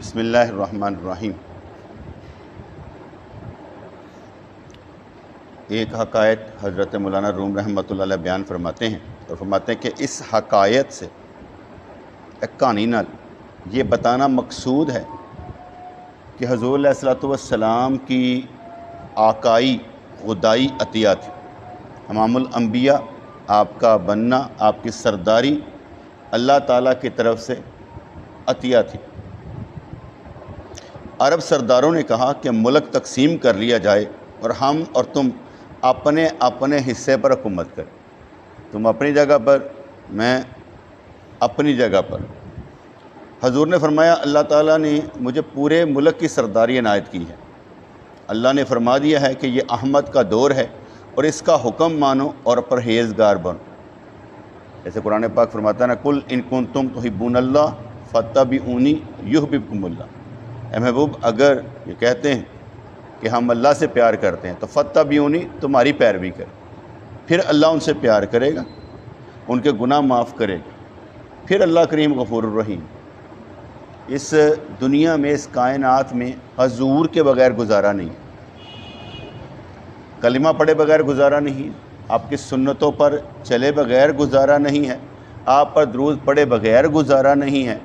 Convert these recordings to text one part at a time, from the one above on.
بسم اللہ الرحمن الرحیم۔ ایک حکایت حضرت مولانا روم رحمۃ اللہ علیہ بیان فرماتے ہیں اور فرماتے ہیں کہ اس حکایت سے ایک کہانی نال یہ بتانا مقصود ہے کہ حضور علیہ الصلوۃ والسلام کی آقائی خدائی عطیہ تھی۔ امام الانبیاء آپ کا بننا، آپ کی سرداری اللہ تعالیٰ کی طرف سے عطیہ تھی۔ عرب سرداروں نے کہا کہ ملک تقسیم کر لیا جائے اور ہم اور تم اپنے اپنے حصے پر حکومت کریں، تم اپنی جگہ پر، میں اپنی جگہ پر۔ حضور نے فرمایا اللہ تعالیٰ نے مجھے پورے ملک کی سرداری عنایت کی ہے۔ اللہ نے فرما دیا ہے کہ یہ احمد کا دور ہے اور اس کا حکم مانو اور پرہیزگار بنو۔ جیسے قرآن پاک فرماتا ہے نا، قل ان کنتم تحبون اللہ فاتبعونی یحببکم اللہ۔ اے محبوب، اگر یہ کہتے ہیں کہ ہم اللہ سے پیار کرتے ہیں تو فاتبعونی، تمہاری پیروی کریں، پھر اللہ ان سے پیار کرے گا، ان کے گناہ معاف کرے گا، پھر اللہ کریم غفور الرحیم۔ اس دنیا میں، اس کائنات میں حضور کے بغیر گزارا نہیں ہے، کلمہ پڑھے بغیر گزارا نہیں ہے، آپ کی سنتوں پر چلے بغیر گزارا نہیں ہے، آپ پر درود پڑھے بغیر گزارا نہیں ہے۔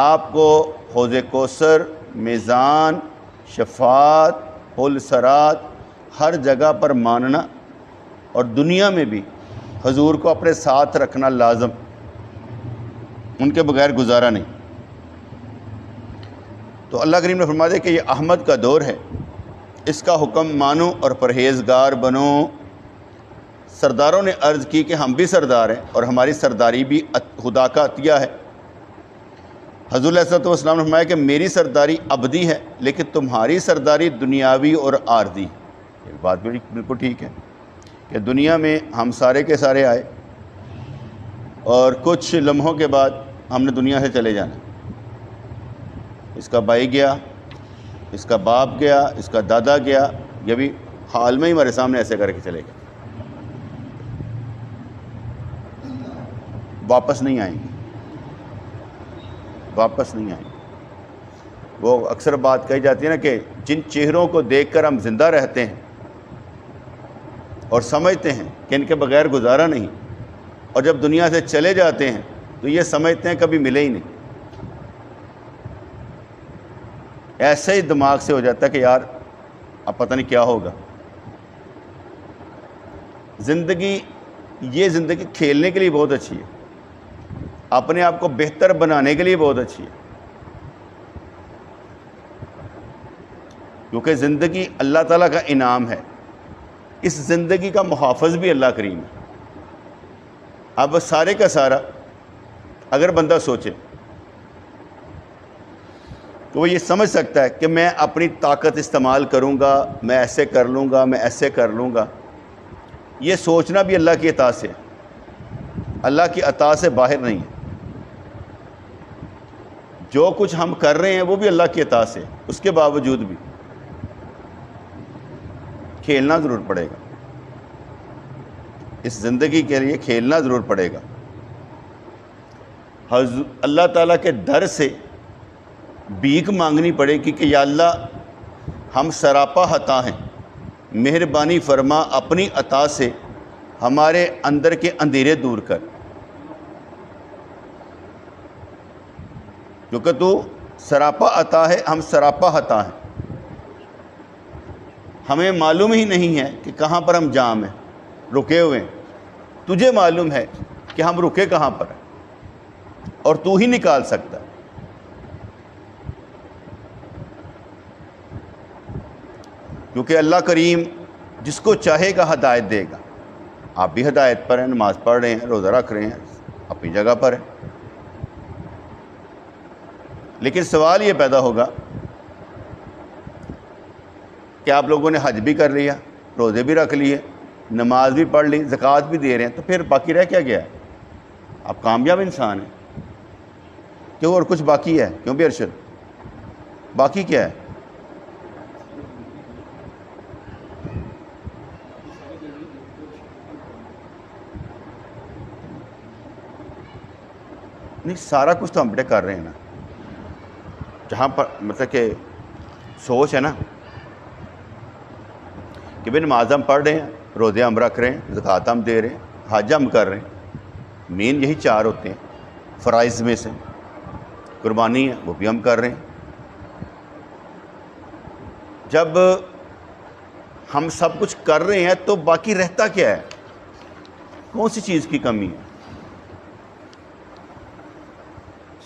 آپ کو حوض کوثر، میزان، شفاعت، پل صراط ہر جگہ پر ماننا اور دنیا میں بھی حضور کو اپنے ساتھ رکھنا لازم، ان کے بغیر گزارا نہیں۔ تو اللہ کریم نے فرما دیا کہ یہ احمد کا دور ہے، اس کا حکم مانو اور پرہیزگار بنو۔ سرداروں نے عرض کی کہ ہم بھی سردار ہیں اور ہماری سرداری بھی خدا کا عطیہ ہے۔ حضور علیہ الصلوۃ والسلام نے فرمایا کہ میری سرداری ابدی ہے لیکن تمہاری سرداری دنیاوی اور عارضی۔ یہ بات بھی بالکل ٹھیک ہے کہ دنیا میں ہم سارے کے سارے آئے اور کچھ لمحوں کے بعد ہم نے دنیا سے چلے جانا۔ اس کا بھائی گیا، اس کا باپ گیا، اس کا دادا گیا، یہ بھی حال میں ہی ہمارے سامنے ایسے کر کے چلے گئے، واپس نہیں آئیں گے، واپس نہیں آئیں گے۔ وہ اکثر بات کہی جاتی ہے نا کہ جن چہروں کو دیکھ کر ہم زندہ رہتے ہیں اور سمجھتے ہیں کہ ان کے بغیر گزارا نہیں، اور جب دنیا سے چلے جاتے ہیں تو یہ سمجھتے ہیں کبھی ملے ہی نہیں۔ ایسے ہی دماغ سے ہو جاتا ہے کہ یار اب پتہ نہیں کیا ہوگا۔ زندگی، یہ زندگی کھیلنے کے لیے بہت اچھی ہے، اپنے آپ کو بہتر بنانے کے لیے بہت اچھی ہے، کیونکہ زندگی اللہ تعالیٰ کا انعام ہے، اس زندگی کا محافظ بھی اللہ کریم ہے۔ اب سارے کا سارا اگر بندہ سوچے تو وہ یہ سمجھ سکتا ہے کہ میں اپنی طاقت استعمال کروں گا، میں ایسے کر لوں گا، میں ایسے کر لوں گا۔ یہ سوچنا بھی اللہ کی عطا سے ہے، اللہ کی عطا سے باہر نہیں ہے۔ جو کچھ ہم کر رہے ہیں وہ بھی اللہ کی عطا سے ہے، اس کے باوجود بھی کھیلنا ضرور پڑے گا، اس زندگی کے لیے کھیلنا ضرور پڑے گا۔ اللہ تعالیٰ کے در سے بھیک مانگنی پڑے گی کہ یا اللہ ہم سراپا خطا ہیں، مہربانی فرما اپنی عطا سے ہمارے اندر کے اندھیرے دور کر، کیونکہ تو سراپا عطا ہے، ہم سراپا خطا ہیں، ہمیں معلوم ہی نہیں ہے کہ کہاں پر ہم جام ہیں، رکے ہوئے ہیں، تجھے معلوم ہے کہ ہم رکے کہاں پر ہیں اور تو ہی نکال سکتا ہے۔ کیونکہ اللہ کریم جس کو چاہے گا ہدایت دے گا۔ آپ بھی ہدایت پر ہیں، نماز پڑھ رہے ہیں، روزہ رکھ رہے ہیں، اپنی جگہ پر ہیں، لیکن سوال یہ پیدا ہوگا کہ آپ لوگوں نے حج بھی کر لیا، روزے بھی رکھ لیے، نماز بھی پڑھ لی، زکوٰۃ بھی دے رہے ہیں، تو پھر باقی رہ کیا گیا ہے؟ آپ کامیاب انسان ہیں، کیوں اور کچھ باقی ہے؟ کیوں بھی ارشد باقی کیا ہے؟ نہیں، سارا کچھ تو ہم بیٹے کر رہے ہیں نا، جہاں پر مطلب کہ سوچ ہے نا کہ بھائی نماز ہم پڑھ رہے ہیں، روزے ہم رکھ رہے ہیں، زکوٰۃ ہم دے رہے ہیں، حج ہم کر رہے ہیں، مین یہی 4 ہوتے ہیں فرائض میں سے، قربانی ہے وہ بھی ہم کر رہے ہیں۔ جب ہم سب کچھ کر رہے ہیں تو باقی رہتا کیا ہے؟ کون سی چیز کی کمی ہے؟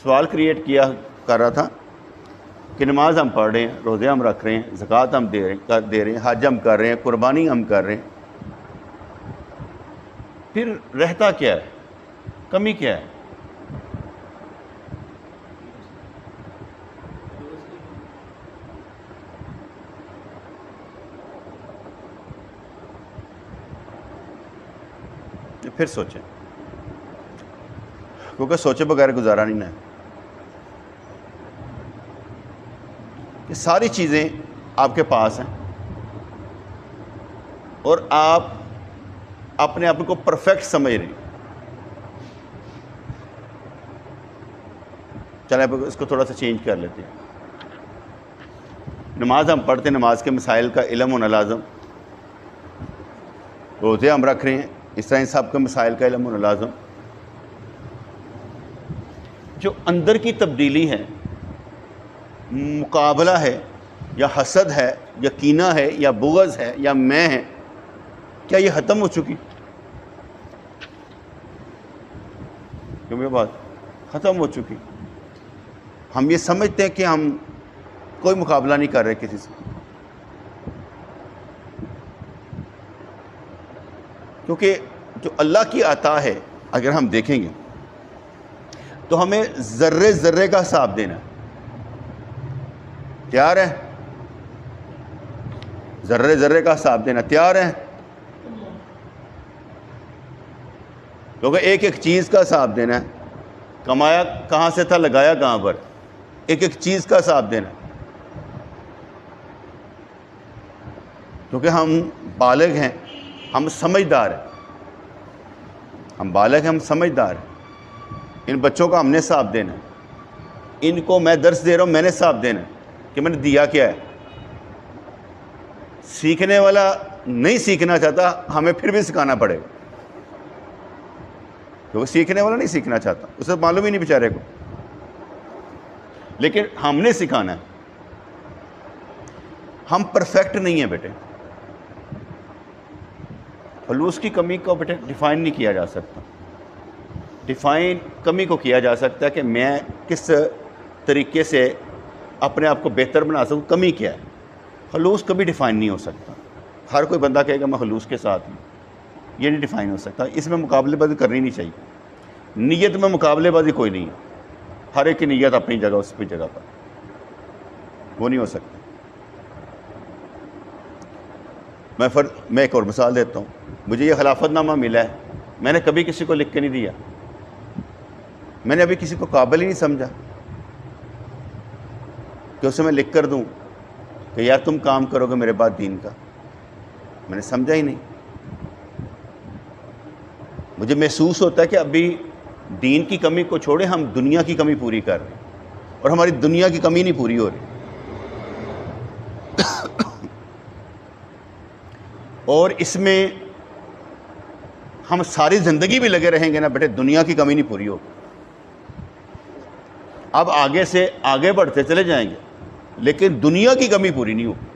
سوال کریٹ کر رہا تھا کہ نماز ہم پڑھ رہے ہیں، روزے ہم رکھ رہے ہیں، زکوٰۃ ہم دے رہے ہیں، حج ہم کر رہے ہیں، قربانی ہم کر رہے ہیں، پھر رہتا کیا ہے؟ کمی کیا ہے؟ پھر سوچیں، کیونکہ سوچے بغیر گزارا نہیں ہے کہ ساری چیزیں آپ کے پاس ہیں اور آپ اپنے آپ کو پرفیکٹ سمجھ رہے ہیں۔ چلیں اب اس کو تھوڑا سا چینج کر لیتے ہیں۔ نماز ہم پڑھتے ہیں، نماز کے مسائل کا علم ہونا لازم، روزے ہم رکھ رہے ہیں، اس طرح ان سب کے مسائل کا علم ہونا لازم۔ جو اندر کی تبدیلی ہے، مقابلہ ہے یا حسد ہے یا کینہ ہے یا بغض ہے یا میں ہے، کیا یہ ختم ہو چکی؟ کیوں یہ بات ختم ہو چکی؟ ہم یہ سمجھتے ہیں کہ ہم کوئی مقابلہ نہیں کر رہے کسی سے، کیونکہ جو اللہ کی عطا ہے اگر ہم دیکھیں گے تو ہمیں ذرے ذرے کا حساب دینا ہے۔ تیار ہے؟ ذرے ذرے کا حساب دینا تیار ہے؟ کیونکہ ایک ایک چیز کا حساب دینا ہے، کمایا کہاں سے تھا، لگایا کہاں پر، ایک ایک چیز کا حساب دینا ہے۔ کیونکہ ہم بالغ ہیں، ہم سمجھدار ہیں، ہم بالغ ہیں، ہم سمجھدار ہیں۔ ان بچوں کا ہم نے حساب دینا ہے، ان کو میں درس دے رہا ہوں، میں نے حساب دینا ہے کہ میں نے دیا کیا ہے۔ سیکھنے والا نہیں سیکھنا چاہتا، ہمیں پھر بھی سکھانا پڑے گا، کیونکہ سیکھنے والا نہیں سیکھنا چاہتا، اسے معلوم ہی نہیں بیچارے کو، لیکن ہم نے سکھانا ہے۔ ہم پرفیکٹ نہیں ہیں بیٹے، خلوص کی کمی کو بیٹے ڈیفائن نہیں کیا جا سکتا۔ ڈیفائن کمی کو کیا جا سکتا ہے کہ میں کس طریقے سے اپنے آپ کو بہتر بنا سکوں، کمی کیا ہے۔ خلوص کبھی ڈیفائن نہیں ہو سکتا۔ ہر کوئی بندہ کہے گا میں خلوص کے ساتھ ہوں، یہ نہیں ڈیفائن ہو سکتا۔ اس میں مقابلے بازی کرنی نہیں چاہیے۔ نیت میں مقابلے بازی کوئی نہیں ہے، ہر ایک کی نیت اپنی جگہ، اس پہ جگہ پر، وہ نہیں ہو سکتا۔ میں ایک اور مثال دیتا ہوں۔ مجھے یہ خلافت نامہ ملا ہے، میں نے کبھی کسی کو لکھ کے نہیں دیا، میں نے ابھی کسی کو قابل ہی نہیں سمجھا کہ اسے میں لکھ کر دوں کہ یار تم کام کرو گے میرے بعد دین کا، میں نے سمجھا ہی نہیں۔ مجھے محسوس ہوتا ہے کہ ابھی دین کی کمی کو چھوڑے ہم دنیا کی کمی پوری کر رہے ہیں، اور ہماری دنیا کی کمی نہیں پوری ہو رہی، اور اس میں ہم ساری زندگی بھی لگے رہیں گے نا بیٹے، دنیا کی کمی نہیں پوری ہوگی۔ اب آگے سے آگے بڑھتے چلے جائیں گے لیکن دنیا کی کمی پوری نہیں ہوگی۔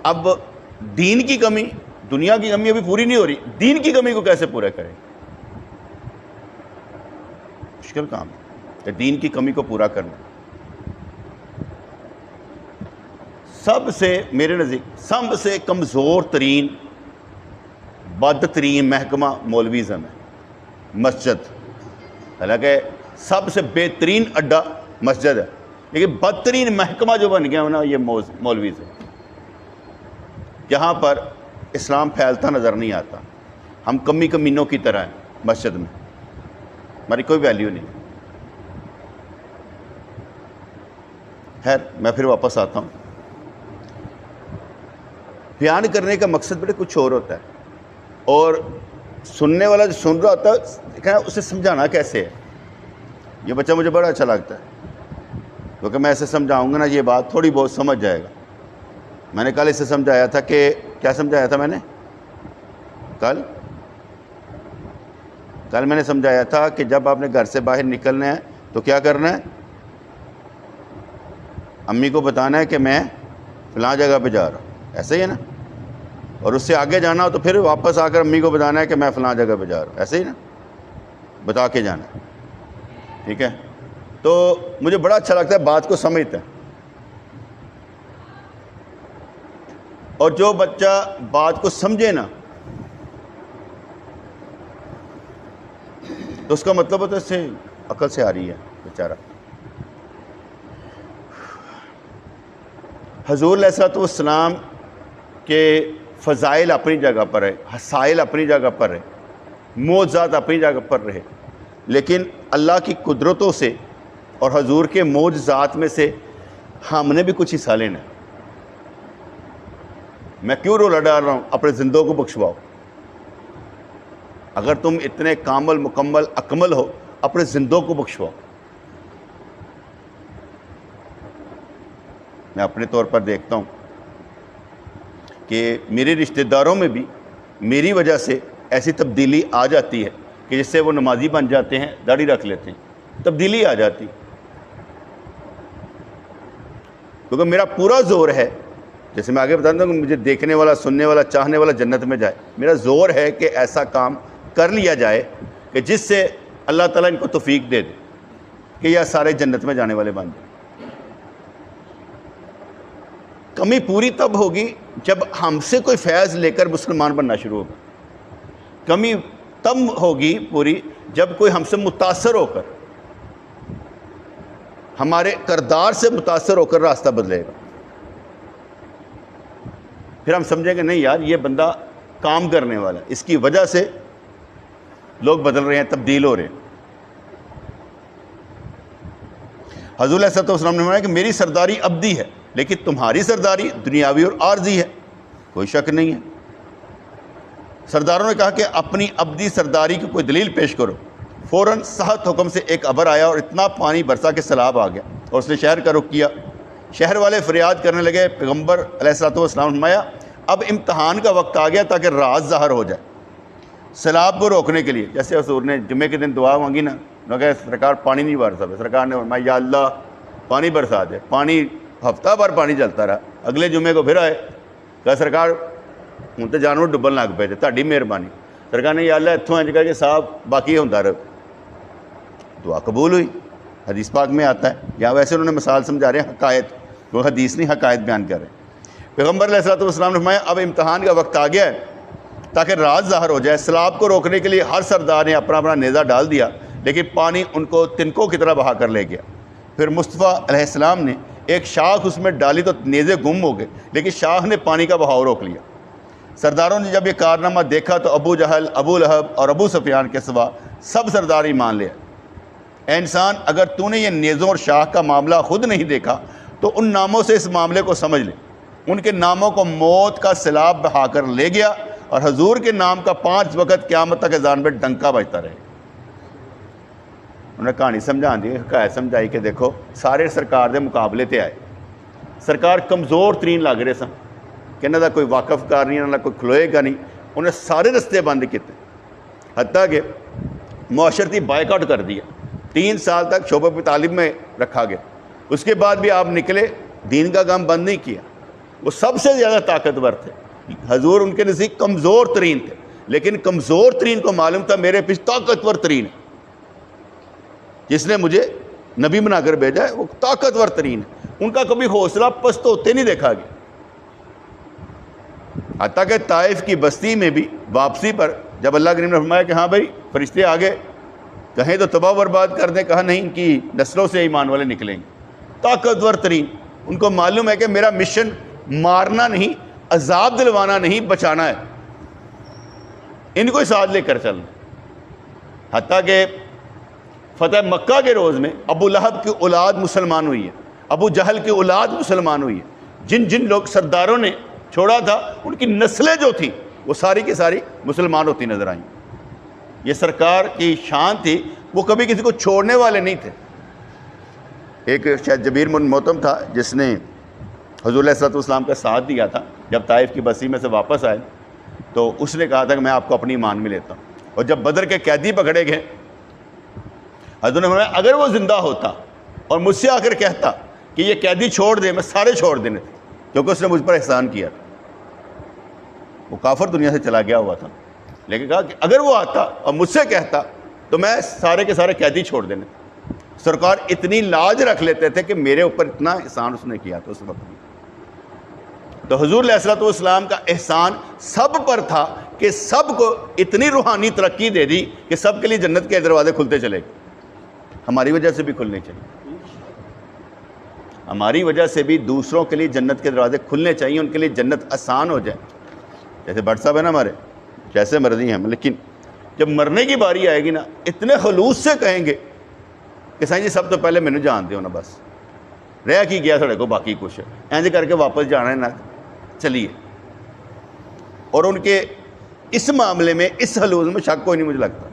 اب دین کی کمی، دنیا کی کمی ابھی پوری نہیں ہو رہی، دین کی کمی کو کیسے پورا کریں؟ مشکل کام ہے کہ دین کی کمی کو پورا کرنا۔ سب سے میرے نزدیک سب سے کمزور ترین، بدترین محکمہ مولویزم ہے، مسجد۔ حالانکہ سب سے بہترین اڈا مسجد ہے، لیکن بدترین محکمہ جو بن گیا نا یہ مولویزم، جہاں پر اسلام پھیلتا نظر نہیں آتا۔ ہم کمی کمینوں کی طرح ہیں مسجد میں، ہماری کوئی ویلیو نہیں۔ خیر میں پھر واپس آتا ہوں۔ بیان کرنے کا مقصد بیٹے کچھ اور ہوتا ہے، اور سننے والا جو سن رہا ہوتا ہے اسے سمجھانا کیسے ہے۔ یہ بچہ مجھے بڑا اچھا لگتا ہے کیونکہ میں اسے سمجھاؤں گا نا یہ بات تھوڑی بہت سمجھ جائے گا. میں نے کل اسے سمجھایا تھا کہ کیا سمجھایا تھا میں نے کل میں نے سمجھایا تھا کہ جب آپ نے گھر سے باہر نکلنا ہے تو کیا کرنا ہے؟ امی کو بتانا ہے کہ میں فلاں جگہ پہ جا رہا ہوں، ایسے ہی ہے نا. اور اس سے آگے جانا ہو تو پھر واپس آ کر امی کو بتانا ہے کہ میں فلاں جگہ پہ جا رہا ہوں، ایسے ہی نا، بتا کے جانا ہے. ٹھیک ہے، تو مجھے بڑا اچھا لگتا ہے بات کو سمجھتا ہے. اور جو بچہ بات کو سمجھے نا تو اس کا مطلب ہوتا ہے اس سے عقل سے آ رہی ہے بیچارہ. حضور علیہ الصلوۃ والسلام کے فضائل اپنی جگہ پر ہے، حسائل اپنی جگہ پر ہے، معجزات اپنی جگہ پر رہے، لیکن اللہ کی قدرتوں سے اور حضور کے معجزات میں سے ہم نے بھی کچھ حصہ لینا ہے. میں کیوں رولا ڈال رہا ہوں؟ اپنے زندوں کو بخشواؤ. اگر تم اتنے کامل مکمل اکمل ہو اپنے زندوں کو بخشواؤ. میں اپنے طور پر دیکھتا ہوں کہ میرے رشتہ داروں میں بھی میری وجہ سے ایسی تبدیلی آ جاتی ہے کہ جس سے وہ نمازی بن جاتے ہیں، داڑھی رکھ لیتے ہیں، تبدیلی آ جاتی. کیونکہ میرا پورا زور ہے، جیسے میں آگے بتاتا ہوں کہ مجھے دیکھنے والا، سننے والا، چاہنے والا جنت میں جائے. میرا زور ہے کہ ایسا کام کر لیا جائے کہ جس سے اللہ تعالیٰ ان کو توفیق دے دے کہ یہ سارے جنت میں جانے والے بن جائیں. کمی پوری تب ہوگی جب ہم سے کوئی فیض لے کر مسلمان بننا شروع ہوگا. کمی تب ہوگی پوری جب کوئی ہم سے متاثر ہو کر، ہمارے کردار سے متاثر ہو کر راستہ بدلے گا. پھر ہم سمجھیں کہ نہیں یار یہ بندہ کام کرنے والا ہے، اس کی وجہ سے لوگ بدل رہے ہیں، تبدیل ہو رہے ہیں. حضور علیہ السلام نے فرمایا کہ میری سرداری ابدی ہے لیکن تمہاری سرداری دنیاوی اور عارضی ہے. کوئی شک نہیں ہے. سرداروں نے کہا کہ اپنی ابدی سرداری کی کوئی دلیل پیش کرو. فوراً صحت حکم سے ایک ابر آیا اور اتنا پانی برسا کہ سیلاب آ گیا اور اس نے شہر کا رخ کیا. شہر والے فریاد کرنے لگے. پیغمبر علیہ الصلوۃ والسلام نے فرمایا اب امتحان کا وقت آ گیا تاکہ راز ظاہر ہو جائے. سیلاب کو روکنے کے لیے جیسے حضور نے جمعے کے دن دعا مانگی نا، انہوں نے کہا سرکار پانی نہیں برسا. سرکار نے فرمایا یا اللہ پانی برسا دے. پانی ہفتہ بھر پانی چلتا رہا. اگلے جمعے کو پھر آئے، کہا سرکار ہوں تو جانور ڈبن لگ پے تہاڈی مہربانی. سرکار نے یا اللہ اتوں انج کر کے صاحب باقی ہوندا رہے. دعا قبول ہوئی. حدیث پاک میں آتا ہے. یا ویسے انہوں نے مثال سمجھا رہے ہیں حقائق، وہ حدیث نہیں حقائق بیان کر رہے ہیں. پیغمبر علیہ الصلوۃ والسلام نے فرمایا اب امتحان کا وقت آ گیا ہے تاکہ راز ظاہر ہو جائے. سیلاب کو روکنے کے لیے ہر سردار نے اپنا اپنا نیزہ ڈال دیا لیکن پانی ان کو تنکوں کی طرح بہا کر لے گیا. پھر مصطفیٰ علیہ السلام نے ایک شاخ اس میں ڈالی تو نیزے گم ہو گئے لیکن شاخ نے پانی کا بہاؤ روک لیا. سرداروں نے جب یہ کارنامہ دیکھا تو ابو جہل، ابو لہب اور ابو سفیان کے سوا سب سردار ایمان لے. اے انسان اگر تو نے یہ نیزوں اور شاخ کا معاملہ خود نہیں دیکھا تو ان ناموں سے اس معاملے کو سمجھ لے. ان کے ناموں کو موت کا سیلاب بہا کر لے گیا اور حضور کے نام کا 5 وقت قیامت تک اذان پہ ڈنکا بجتا رہے. انہوں نے کہانی سمجھا دی، حکایت سمجھائی کہ دیکھو سارے سرکار دے مقابلے تے آئے. سرکار کمزور ترین لگ رہے سن کہ انہوں دا کوئی واقف کار نہیں، انہوں دا کوئی کھلوئے گا نہیں. انہیں سارے رستے بند کیتے، حتیٰ کہ معاشرتی بائیکاٹ کر دیا. 3 سال تک شعبہ تعلیم میں رکھا گیا. اس کے بعد بھی آپ نکلے، دین کا کام بند نہیں کیا. وہ سب سے زیادہ طاقتور تھے. حضور ان کے نزدیک کمزور ترین تھے لیکن کمزور ترین کو معلوم تھا میرے پیچھے طاقتور ترین ہے، جس نے مجھے نبی بنا کر بھیجا ہے وہ طاقتور ترین ہے. ان کا کبھی حوصلہ پست ہوتے نہیں دیکھا گیا. حتیٰ کہ طائف کی بستی میں بھی واپسی پر جب اللہ کریم نے فرمایا کہ ہاں بھائی فرشتے آگے کہیں تو تباہ برباد کر دیں، کہا نہیں ان کی نسلوں سے ایمان والے نکلیں گے. طاقتور ترین. ان کو معلوم ہے کہ میرا مشن مارنا نہیں، عذاب دلوانا نہیں، بچانا ہے. ان کو ساتھ لے کر چلنا. حتیٰ کہ فتح مکہ کے روز میں ابو لہب کی اولاد مسلمان ہوئی ہے، ابو جہل کی اولاد مسلمان ہوئی ہے. جن جن لوگ سرداروں نے چھوڑا تھا ان کی نسلیں جو تھیں وہ ساری کی ساری مسلمان ہوتی نظر آئیں. یہ سرکار کی شان تھی، وہ کبھی کسی کو چھوڑنے والے نہیں تھے۔ ایک شاید جبیر بن محتم تھا جس نے حضور علیہ السلام کا ساتھ دیا تھا، جب طائف کی بستی میں سے واپس آئے تو اس نے کہا تھا کہ میں آپ کو اپنی ایمان میں لیتا ہوں۔ اور جب بدر کے قیدی پکڑے گئے، حضور نے فرمایا اگر وہ زندہ ہوتا اور مجھ سے آ کر کہتا کہ یہ قیدی چھوڑ دے، میں سارے چھوڑ دینے تھے، کیونکہ اس نے مجھ پر احسان کیا تھا۔ وہ کافر دنیا سے چلا گیا ہوا تھا، لیکن کہا کہ اگر وہ آتا اور مجھ سے کہتا تو میں سارے کے سارے قیدی چھوڑ دینے تھے۔ سرکار اتنی لاج رکھ لیتے تھے کہ میرے اوپر اتنا احسان اس نے کیا تھا اس وقت میں۔ تو حضور علیہ السلام کا احسان سب پر تھا کہ سب کو اتنی روحانی ترقی دے دی کہ سب کے لیے جنت کے دروازے کھلتے چلے گئے۔ ہماری وجہ سے بھی کھلنے چاہیے، ہماری وجہ سے بھی دوسروں کے لیے جنت کے دروازے کھلنے چاہیے، ان کے لیے جنت آسان ہو جائے۔ جیسے بٹ صاحب ہے نا ہمارے، جیسے مرضی ہیں، لیکن جب مرنے کی باری آئے گی نا، اتنے خلوص سے کہیں گے کہ سائیں جی سب تو پہلے مینوں جان دیو نا، بس رہ کی گیا تھوڑے کو باقی کچھ اینج کر کے واپس جانا ہے نا، چلیے۔ اور ان کے اس معاملے میں، اس خلوص میں شک کوئی نہیں مجھے لگتا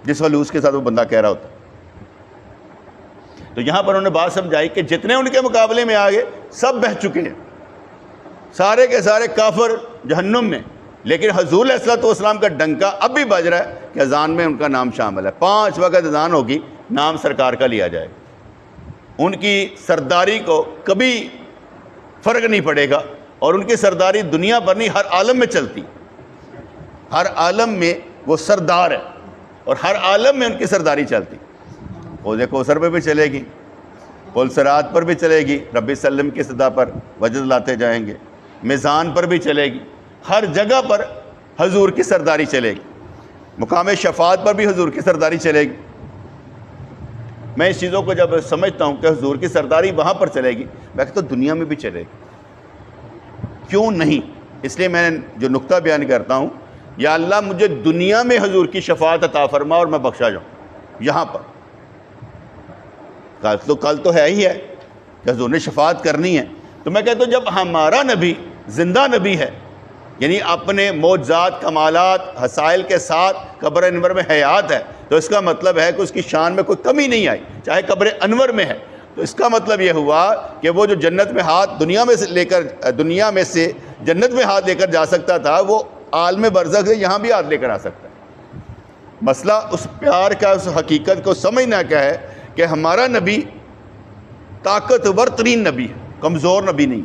جس خلوص کے ساتھ وہ بندہ کہہ رہا ہوتا۔ تو یہاں پر انہوں نے بات سمجھائی کہ جتنے ان کے مقابلے میں آگے سب بہہ چکے ہیں، سارے کے سارے کافر جہنم میں، لیکن حضور علیہ السلام کا ڈنکا اب بھی بج رہا ہے کہ اذان میں ان کا نام شامل ہے۔ 5 وقت اذان ہوگی، نام سرکار کا لیا جائے گا۔ ان کی سرداری کو کبھی فرق نہیں پڑے گا، اور ان کی سرداری دنیا پر نہیں، ہر عالم میں چلتی، ہر عالم میں وہ سردار ہے، اور ہر عالم میں ان کی سرداری چلتی۔ حوض کوثر پہ بھی چلے گی، پل صراط پر بھی چلے گی، رب سلم کی صدا پر وجد لاتے جائیں گے، میزان پر بھی چلے گی، ہر جگہ پر حضور کی سرداری چلے گی، مقام شفاعت پر بھی حضور کی سرداری چلے گی۔ میں اس چیزوں کو جب سمجھتا ہوں کہ حضور کی سرداری وہاں پر چلے گی، میں کہتا ہوں دنیا میں بھی چلے گی، کیوں نہیں؟ اس لیے میں جو نقطہ بیان کرتا ہوں، یا اللہ مجھے دنیا میں حضور کی شفاعت عطا فرما اور میں بخشا جاؤں یہاں پر۔ کل تو ہے ہی ہے کہ حضور نے شفاعت کرنی ہے، تو میں کہتا ہوں جب ہمارا نبی زندہ نبی ہے، یعنی اپنے معجزات، کمالات، حسائل کے ساتھ قبر انور میں حیات ہے، تو اس کا مطلب ہے کہ اس کی شان میں کوئی کمی نہیں آئی، چاہے قبر انور میں ہے۔ تو اس کا مطلب یہ ہوا کہ وہ جو جنت میں ہاتھ دنیا میں سے جنت میں ہاتھ لے کر جا سکتا تھا، وہ عالم برزخ سے یہاں بھی ہاتھ لے کر آ سکتا ہے۔ مسئلہ اس پیار کا، اس حقیقت کو سمجھنا کیا ہے کہ ہمارا نبی طاقتور ترین نبی ہے، کمزور نبی نہیں۔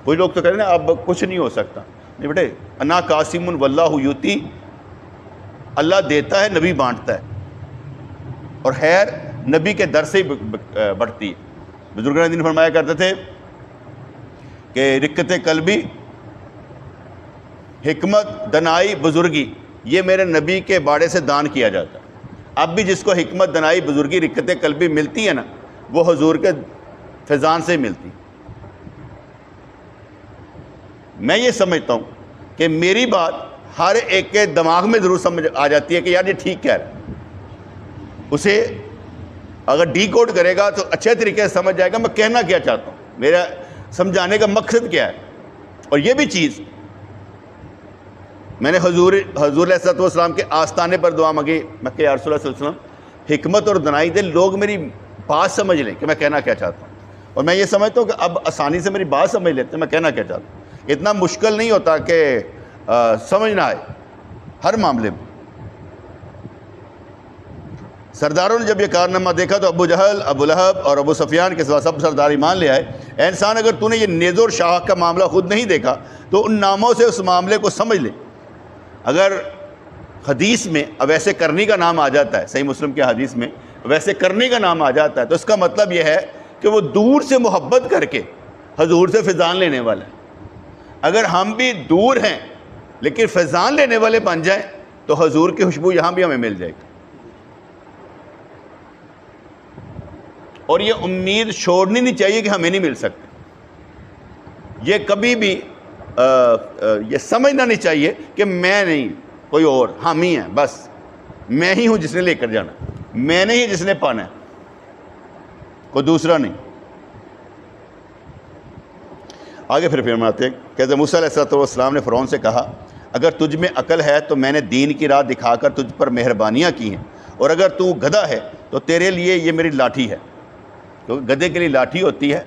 کوئی لوگ تو کہتے ہیں نا اب کچھ نہیں ہو سکتا، نہیں بیٹے، انا قاسم واللہ یوتی، اللہ دیتا ہے، نبی بانٹتا ہے، اور خیر نبی کے در سے ہی بڑھتی ہے۔ بزرگان دین فرمایا کرتے تھے کہ رکت قلبی، حکمت، دنائی، بزرگی، یہ میرے نبی کے باڑے سے دان کیا جاتا ہے۔ اب بھی جس کو حکمت، دنائی، بزرگی، رکت قلبی ملتی ہے نا، وہ حضور کے فیضان سے ملتی۔ میں یہ سمجھتا ہوں کہ میری بات ہر ایک کے دماغ میں ضرور سمجھ آ جاتی ہے کہ یار یہ ٹھیک کہہ رہا ہے، اسے اگر ڈی کوڈ کرے گا تو اچھے طریقے سے سمجھ جائے گا میں کہنا کیا چاہتا ہوں، میرا سمجھانے کا مقصد کیا ہے۔ اور یہ بھی چیز میں نے حضور علیہ السلام کے آستانے پر دعا مانگی، میں کہ یا رسول اللہ صلی اللہ علیہ وسلم حکمت اور دنائی دے، لوگ میری بات سمجھ لیں کہ میں کہنا کیا چاہتا ہوں۔ اور میں یہ سمجھتا ہوں کہ اب آسانی سے میری بات سمجھ لیتے ہیں میں کہنا کیا چاہتا ہوں، اتنا مشکل نہیں ہوتا کہ سمجھ نہ آئے ہر معاملے میں۔ سرداروں نے جب یہ کارنامہ دیکھا تو ابو جہل، ابو لہب اور ابو سفیان کے سوا سب سردار ایمان لے آئے۔ اے انسان، اگر تو نے یہ نیز اور شاخ کا معاملہ خود نہیں دیکھا تو ان ناموں سے اس معاملے کو سمجھ لے۔ اگر حدیث میں ویسے کرنی کا نام آ جاتا ہے، صحیح مسلم کے حدیث میں ویسے کرنی کا نام آ جاتا ہے، تو اس کا مطلب یہ ہے کہ وہ دور سے محبت کر کے حضور سے فیضان لینے والا ہے۔ اگر ہم بھی دور ہیں لیکن فیضان لینے والے بن جائیں تو حضور کی خوشبو یہاں بھی ہمیں مل جائے گی۔ اور یہ امید چھوڑنی نہیں چاہیے کہ ہمیں نہیں مل سکتے، یہ کبھی بھی یہ سمجھنا نہیں چاہیے کہ میں نہیں، کوئی اور، ہم ہی ہیں، بس میں ہی ہوں جس نے لے کر جانا، میں نے ہی جس نے پانا ہے، کوئی دوسرا نہیں۔ آگے پھر فرماتے ہیں کہ حضرت موسیٰ علیہ السلام نے فرعون سے کہا اگر تجھ میں عقل ہے تو میں نے دین کی راہ دکھا کر تجھ پر مہربانیاں کی ہیں، اور اگر تو گدھا ہے تو تیرے لیے یہ میری لاٹھی ہے. کیونکہ گدھے کے لیے لاٹھی ہوتی ہے،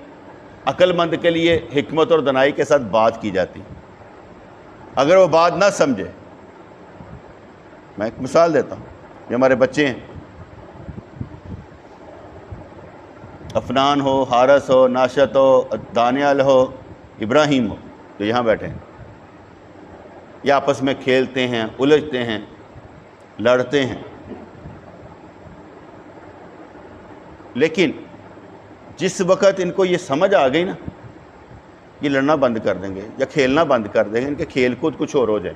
عقل مند کے لیے حکمت اور دانائی کے ساتھ بات کی جاتی ہے. اگر وہ بات نہ سمجھے، میں ایک مثال دیتا ہوں. یہ ہمارے بچے ہیں، افنان ہو، حارث ہو، ناشط ہو، دانیال ہو، ابراہیم ہو، جو یہاں بیٹھے ہیں، یہ آپس میں کھیلتے ہیں، الجھتے ہیں، لڑتے ہیں. لیکن جس وقت ان کو یہ سمجھ آ گئی نا، یہ لڑنا بند کر دیں گے یا کھیلنا بند کر دیں گے، ان کے کھیل کود کچھ اور ہو جائے،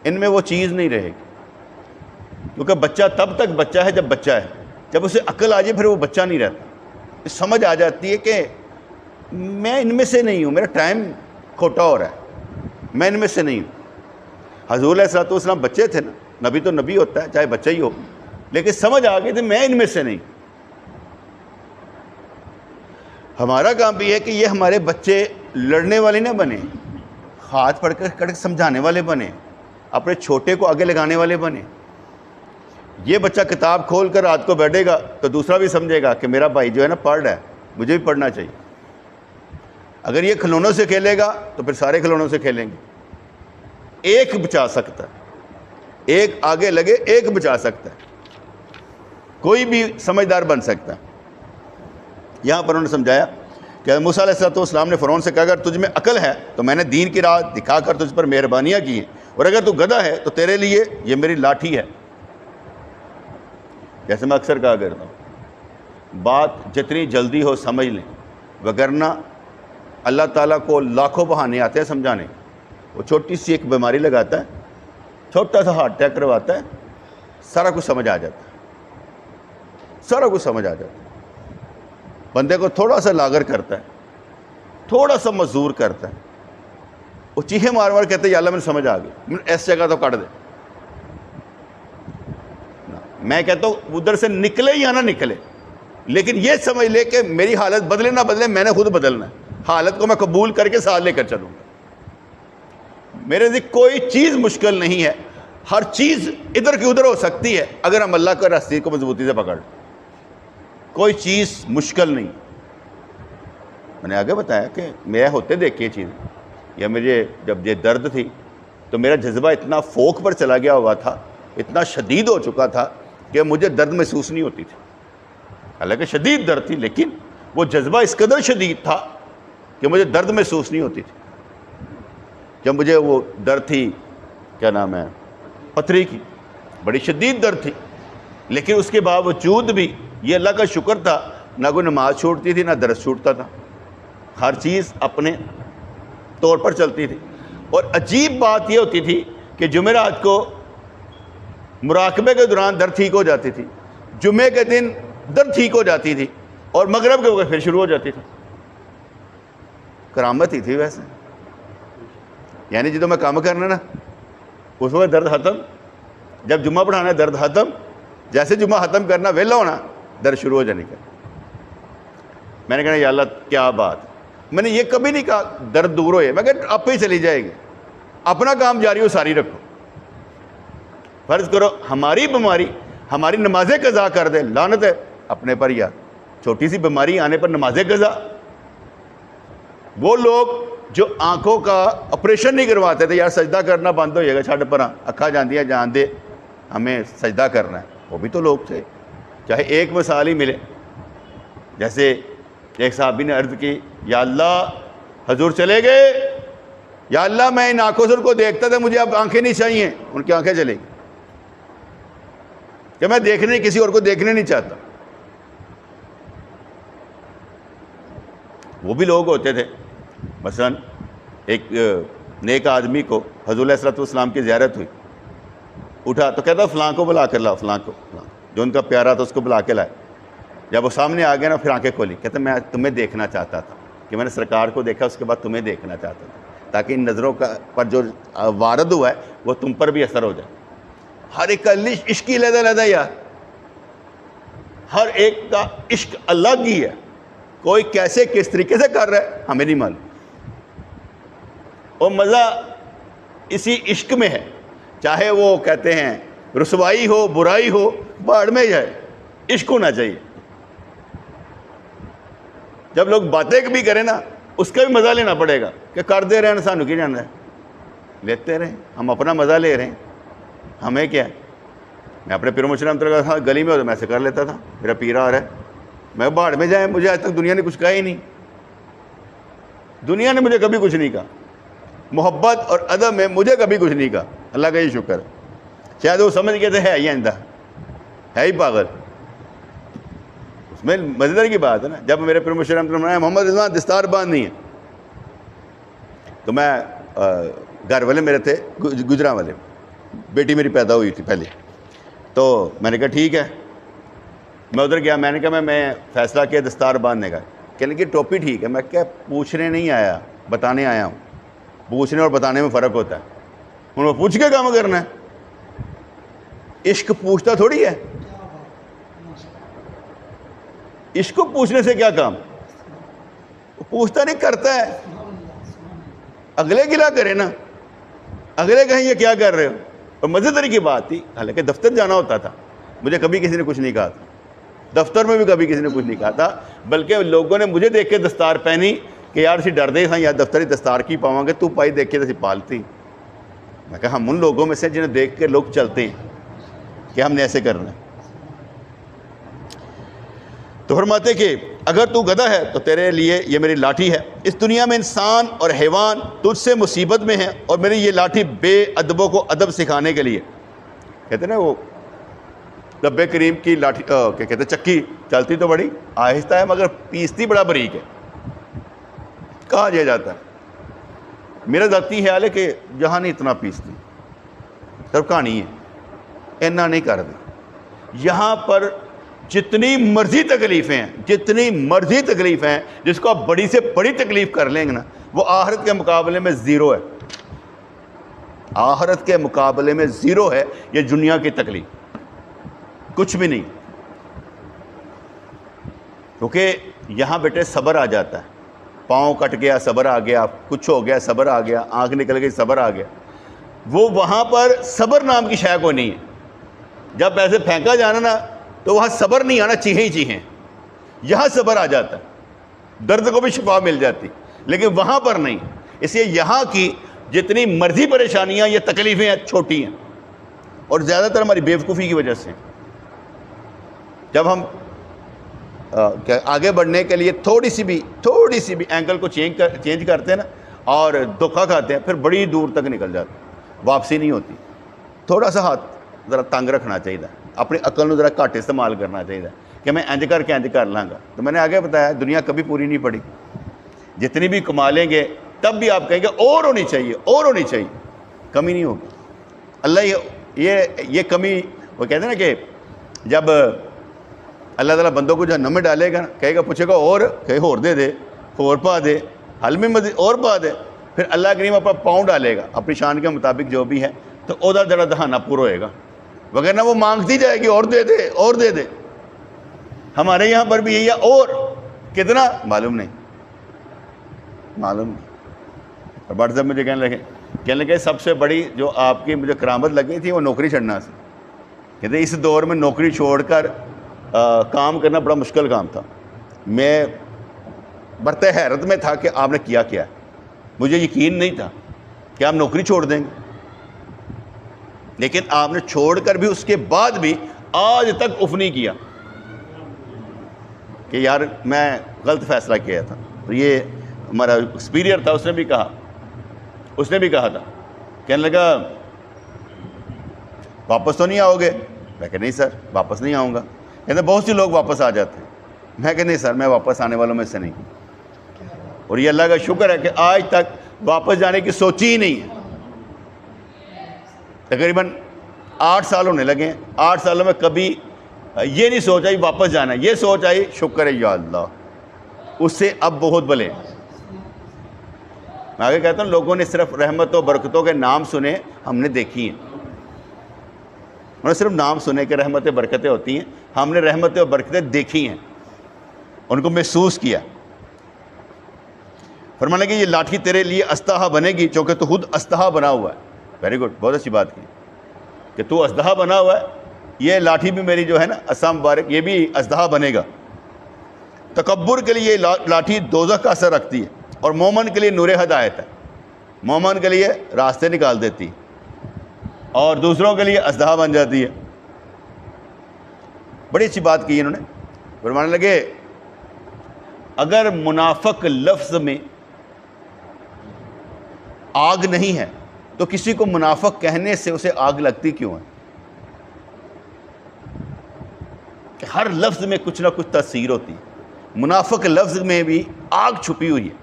ان میں وہ چیز نہیں رہے گی. کیونکہ بچہ تب تک بچہ ہے جب بچہ ہے، جب اسے عقل آ جائے پھر وہ بچہ نہیں رہتا. سمجھ آ جاتی ہے کہ میں ان میں سے نہیں ہوں، میرا ٹائم کھوٹا ہو رہا ہے، میں ان میں سے نہیں ہوں. حضور علیہ الصلوۃ والسلام بچے تھے نا، نبی تو نبی ہوتا ہے چاہے بچہ ہی ہو، لیکن سمجھ آ گئی تھی میں ان میں سے نہیں. ہمارا کام بھی ہے کہ یہ ہمارے بچے لڑنے والے نہ بنے، ہاتھ پکڑ کر سمجھانے والے بنے، اپنے چھوٹے کو آگے لگانے والے بنے. یہ بچہ کتاب کھول کر رات کو بیٹھے گا تو دوسرا بھی سمجھے گا کہ میرا بھائی جو ہے نا پڑھ رہا ہے، مجھے بھی پڑھنا چاہیے. اگر یہ کھلونوں سے کھیلے گا تو پھر سارے کھلونوں سے کھیلیں گے. ایک بچا سکتا ہے، ایک آگے لگے ایک بچا سکتا ہے، کوئی بھی سمجھدار بن سکتا ہے. یہاں پر انہوں نے سمجھایا کہ موسیٰ علیہ السلام نے فرعون سے کہا اگر تجھ میں عقل ہے تو میں نے دین کی راہ دکھا کر تجھ پر مہربانیاں کی ہیں، اور اگر تو گدھا ہے تو تیرے لیے یہ میری لاٹھی ہے. جیسے میں اکثر کہا کرتا ہوں، بات جتنی جلدی ہو سمجھ لیں، وگرنہ اللہ تعالیٰ کو لاکھوں بہانے آتے ہیں سمجھانے. وہ چھوٹی سی ایک بیماری لگاتا ہے، چھوٹا سا ہارٹ اٹیک کرواتا ہے، سارا کچھ سمجھ آ جاتا ہے، سارا کچھ سمجھ آ جاتا ہے. بندے کو تھوڑا سا لاغر کرتا ہے، تھوڑا سا مزدور کرتا ہے، وہ چیخے مار مار کہتے ہیں یا اللہ مجھے سمجھ آ گئی، ایس جگہ تو کٹ دے. میں کہتا ہوں ادھر سے نکلے یا نہ نکلے، لیکن یہ سمجھ لے کہ میری حالت بدلے نہ بدلے، میں نے خود بدلنا ہے. حالت کو میں قبول کر کے ساتھ لے کر چلوں گا. میرے لیے کوئی چیز مشکل نہیں ہے، ہر چیز ادھر کی ادھر ہو سکتی ہے اگر ہم اللہ کے راستے کو مضبوطی سے پکڑ. کوئی چیز مشکل نہیں. میں نے آگے بتایا کہ میں ہوتے دیکھی یہ چیز، یا مجھے جب یہ درد تھی تو میرا جذبہ اتنا فوق پر چلا گیا ہوا تھا، اتنا شدید ہو چکا تھا کہ مجھے درد محسوس نہیں ہوتی تھی. حالانکہ شدید درد تھی، لیکن وہ جذبہ اس قدر شدید تھا کہ مجھے درد محسوس نہیں ہوتی تھی. جب مجھے وہ درد تھی، کیا نام ہے، پتھری کی، بڑی شدید درد تھی، لیکن اس کے باوجود بھی یہ اللہ کا شکر تھا، نہ کوئی نماز چھوٹتی تھی نہ درس چھوٹتا تھا، ہر چیز اپنے طور پر چلتی تھی. اور عجیب بات یہ ہوتی تھی کہ جمعرات کو مراقبے کے دوران درد ٹھیک ہو جاتی تھی، جمعے کے دن درد ٹھیک ہو جاتی تھی، اور مغرب کے وقت پھر شروع ہو جاتی تھی. کرامت ہی تھی ویسے. یعنی جدو میں کام کرنا نا اس وقت درد ختم، جب جمعہ پڑھانا درد ختم، جیسے جمعہ ختم کرنا ویلا ہونا درد شروع ہو جانے کا. میں نے کہا یا اللہ کیا بات. میں نے یہ کبھی نہیں کہا درد دور ہوئے، میں کہا آپ ہی چلی جائے گی، اپنا کام جاری ہو ساری رکھو. فرض کرو ہماری بیماری ہماری نمازیں قضا کر دے، لعنت ہے اپنے پر. یار چھوٹی سی بیماری آنے پر نمازیں قضا. وہ لوگ جو آنکھوں کا آپریشن نہیں کرواتے تھے، یار سجدہ کرنا بند ہو جائے گا، چھڈ پرا اکھا جاندیاں جان دے، ہمیں سجدہ کرنا ہے، وہ بھی تو لوگ تھے. چاہے ایک مثال ہی ملے، جیسے ایک صحابی نے عرض کی یا اللہ حضور چلے گئے، یا اللہ میں ان آنکھوں سے ان کو دیکھتا تھا، مجھے اب آنکھیں نہیں چاہیے. ان کی آنکھیں چلے گی کہ میں دیکھنے کسی اور کو دیکھنے نہیں چاہتا. وہ بھی لوگ ہوتے تھے. مثلا ایک نیک آدمی کو حضور علیہ الصلوۃ والسلام کی زیارت ہوئی، اٹھا تو کہتا فلاں کو بلا کر لاؤ، فلاں کو، جو ان کا پیارا تھا اس کو بلا کے لائے. جب وہ سامنے آ گیا نا پھر آنکھیں کھولی، کہتا میں تمہیں دیکھنا چاہتا تھا، کہ میں نے سرکار کو دیکھا اس کے بعد تمہیں دیکھنا چاہتا تھا، تاکہ ان نظروں کا پر جو وارد ہوا ہے وہ تم پر بھی اثر ہو جائے. ہر ایک کا عشق ہی علیحدہ علیحدہ یار، ہر ایک کا عشق الگ ہی ہے. کوئی کیسے کس طریقے سے کر رہا ہے ہمیں نہیں معلوم. اور مزہ اسی عشق میں ہے. چاہے وہ کہتے ہیں رسوائی ہو برائی ہو باڑ میں جائے, عشق ہونا چاہیے. جب لوگ باتیں بھی کریں نا اس کا بھی مزہ لینا پڑے گا کہ کر دے رہے ہیں سانو کی جانا ہے, لیتے رہیں, ہم اپنا مزہ لے رہے ہیں, ہمیں کیا ہے. میں اپنے پیر مشرم تھا گلی میں میں سے کر لیتا تھا, میرا پیر آ رہا ہے, میں باڑ میں جائیں, مجھے آج تک دنیا نے کچھ کہا ہی نہیں. دنیا نے مجھے کبھی کچھ نہیں کہا, محبت اور ادب میں مجھے کبھی کچھ نہیں کہا, اللہ کا یہ شکر ہے. شاید وہ سمجھ گئے تھے ہے ہی آئندہ, ہے ہی پاگل. اس میں مزیدار کی بات ہے نا, جب میرے پیر مشرم محمد رضوان دستار باندھنی ہے تو میں گھر والے میرے تھے گجرا والے, بیٹی میری پیدا ہوئی تھی پہلے, تو میں نے کہا ٹھیک ہے. میں ادھر گیا, میں نے کہا میں فیصلہ کیا دستار باندھنے کا. کہنے کی ٹوپی ٹھیک ہے. میں کیا پوچھنے نہیں آیا, بتانے آیا ہوں. پوچھنے اور بتانے میں فرق ہوتا ہے. انہوں نے پوچھ کے کام کرنا ہے, عشق پوچھتا تھوڑی ہے. عشق کو پوچھنے سے کیا کام, پوچھتا نہیں, کرتا ہے. اگلے گلا کرے نا, اگلے کہیں یہ کیا کر رہے ہو. اور مزیداری کی بات تھی, حالانکہ دفتر جانا ہوتا تھا, مجھے کبھی کسی نے کچھ نہیں کہا تھا. دفتر میں بھی کبھی کسی نے کچھ نہیں کہا تھا, بلکہ لوگوں نے مجھے دیکھ کے دستار پہنی کہ یار اسی ڈر دے تھا یا دفتر ہی دستار کی پاؤں گے, تو پائی دیکھ کے پالتی. میں کہا ہم ان لوگوں میں سے جنہیں دیکھ کے لوگ چلتے ہیں کہ ہم نے ایسے کرنا ہے. تو فرماتے کہ اگر تو گدھا ہے تو تیرے لیے یہ میری لاٹھی ہے. اس دنیا میں انسان اور حیوان تجھ سے مصیبت میں ہیں, اور میری یہ لاٹھی بے ادبوں کو ادب سکھانے کے لیے. کہتے ہیں نا وہ رب کریم کی لاٹھی کیا کہتے ہیں, چکی چلتی تو بڑی آہستہ ہے مگر پیستی بڑا باریک ہے, کہا دیا جاتا ہے. میرا ذاتی خیال ہے کہ جہاں نہیں اتنا پیستی, سب کہانی ہے, اینا نہیں کر دی. یہاں پر جتنی مرضی تکلیفیں ہیں, جتنی مرضی تکلیفیں ہیں, جس کو آپ بڑی سے بڑی تکلیف کر لیں گے نا, وہ آخرت کے مقابلے میں زیرو ہے. آخرت کے مقابلے میں زیرو ہے یہ دنیا کی تکلیف, کچھ بھی نہیں. کیونکہ یہاں بیٹے صبر آ جاتا ہے, پاؤں کٹ گیا صبر آ گیا, کچھ ہو گیا صبر آ گیا, آنکھ نکل گئی صبر آ گیا. وہ وہاں پر صبر نام کی شے کو نہیں ہے. جب ایسے پھینکا جانا نا تو وہاں صبر نہیں آنا, چیخیں ہی چیخیں. یہاں صبر آ جاتا ہے, درد کو بھی شفا مل جاتی, لیکن وہاں پر نہیں. اس لیے یہاں کی جتنی مرضی پریشانیاں یا تکلیفیں ہیں چھوٹی ہیں, اور زیادہ تر ہماری بیوقوفی کی وجہ سے. جب ہم آگے بڑھنے کے لیے تھوڑی سی بھی اینگل کو چینج کرتے ہیں نا اور دھوکا کھاتے ہیں, پھر بڑی دور تک نکل جاتے ہیں, واپسی نہیں ہوتی. تھوڑا سا ہاتھ ذرا تنگ رکھنا چاہیے, اپنی عقل کو ذرا گھٹ استعمال کرنا چاہیے کہ میں انج کر کے انج کر لاں گا. تو میں نے آگے بتایا دنیا کبھی پوری نہیں پڑی, جتنی بھی کما لیں گے تب بھی آپ کہیں گے اور ہونی چاہیے, اور ہونی چاہیے, کمی نہیں ہوگی. اللہ یہ کمی, وہ کہتے ہیں نا کہ جب اللہ تعالیٰ بندوں کو جہنم میں ڈالے گا, کہے گا, پوچھے گا اور, کہے اور دے دے, اور پا دے, حل میں مزید اور پا دے. پھر اللہ کریم اپنا پاؤں ڈالے گا اپنی شان کے مطابق جو بھی ہے, تو اودا ذرا دہانا پورا ہوئے گا, وغیرہ وہ مانگتی جائے گی اور دے دے اور دے دے. ہمارے یہاں پر بھی یہی ہے, اور کتنا معلوم نہیں. اور بٹ صاحب مجھے کہنے لگے سب سے بڑی جو آپ کی مجھے کرامت لگی تھی وہ نوکری چھڑنا سے. کہتے اس دور میں نوکری چھوڑ کر کام کرنا بڑا مشکل کام تھا. میں برتے حیرت میں تھا کہ آپ نے کیا کیا. مجھے یقین نہیں تھا کہ آپ نوکری چھوڑ دیں گے, لیکن آپ نے چھوڑ کر بھی اس کے بعد بھی آج تک اف نہیں کیا کہ یار میں غلط فیصلہ کیا تھا. تو یہ ہمارا ایکسپیریئر تھا, اس نے بھی کہا تھا, کہنے لگا واپس تو نہیں آؤ گے. میں کہ نہیں سر واپس نہیں آؤں گا. کہتے بہت سے لوگ واپس آ جاتے ہیں. میں کہ نہیں سر میں واپس آنے والوں میں سے نہیں. اور یہ اللہ کا شکر ہے کہ آج تک واپس جانے کی سوچی ہی نہیں ہے. تقریباً 8 سال ہونے لگے ہیں, 8 سالوں میں کبھی یہ نہیں سوچا ہی واپس جانا ہے. یہ سوچ آئی شکر ہے یا اللہ, اس سے اب بہت بھلے. میں آگے کہتا ہوں لوگوں نے صرف رحمت و برکتوں کے نام سنے, ہم نے دیکھی ہیں. انہوں نے صرف نام سنے کہ رحمتیں برکتیں ہوتی ہیں, ہم نے رحمتیں و برکتیں دیکھی ہیں, ان کو محسوس کیا. فرمانے کہ یہ لاٹھی تیرے لیے استہا بنے گی چونکہ تو خود استہا بنا ہوا ہے. ویری گڈ، بہت اچھی بات کی کہ تو اژدہا بنا ہوا ہے، یہ لاٹھی بھی میری جو ہے نا اسام مبارک، یہ بھی اژدہا بنے گا۔ تکبر کے لیے لاٹھی دوزخ کا اثر رکھتی ہے، اور مومن کے لیے نور ہدایت ہے، مومن کے لیے راستے نکال دیتی ہے، اور دوسروں کے لیے اژدہا بن جاتی ہے۔ بڑی اچھی بات کی انہوں نے، فرمانے لگے اگر منافق لفظ میں آگ نہیں ہے تو کسی کو منافق کہنے سے اسے آگ لگتی کیوں ہے؟ کہ ہر لفظ میں کچھ نہ کچھ تاثیر ہوتی ہے، منافق لفظ میں بھی آگ چھپی ہوئی ہے،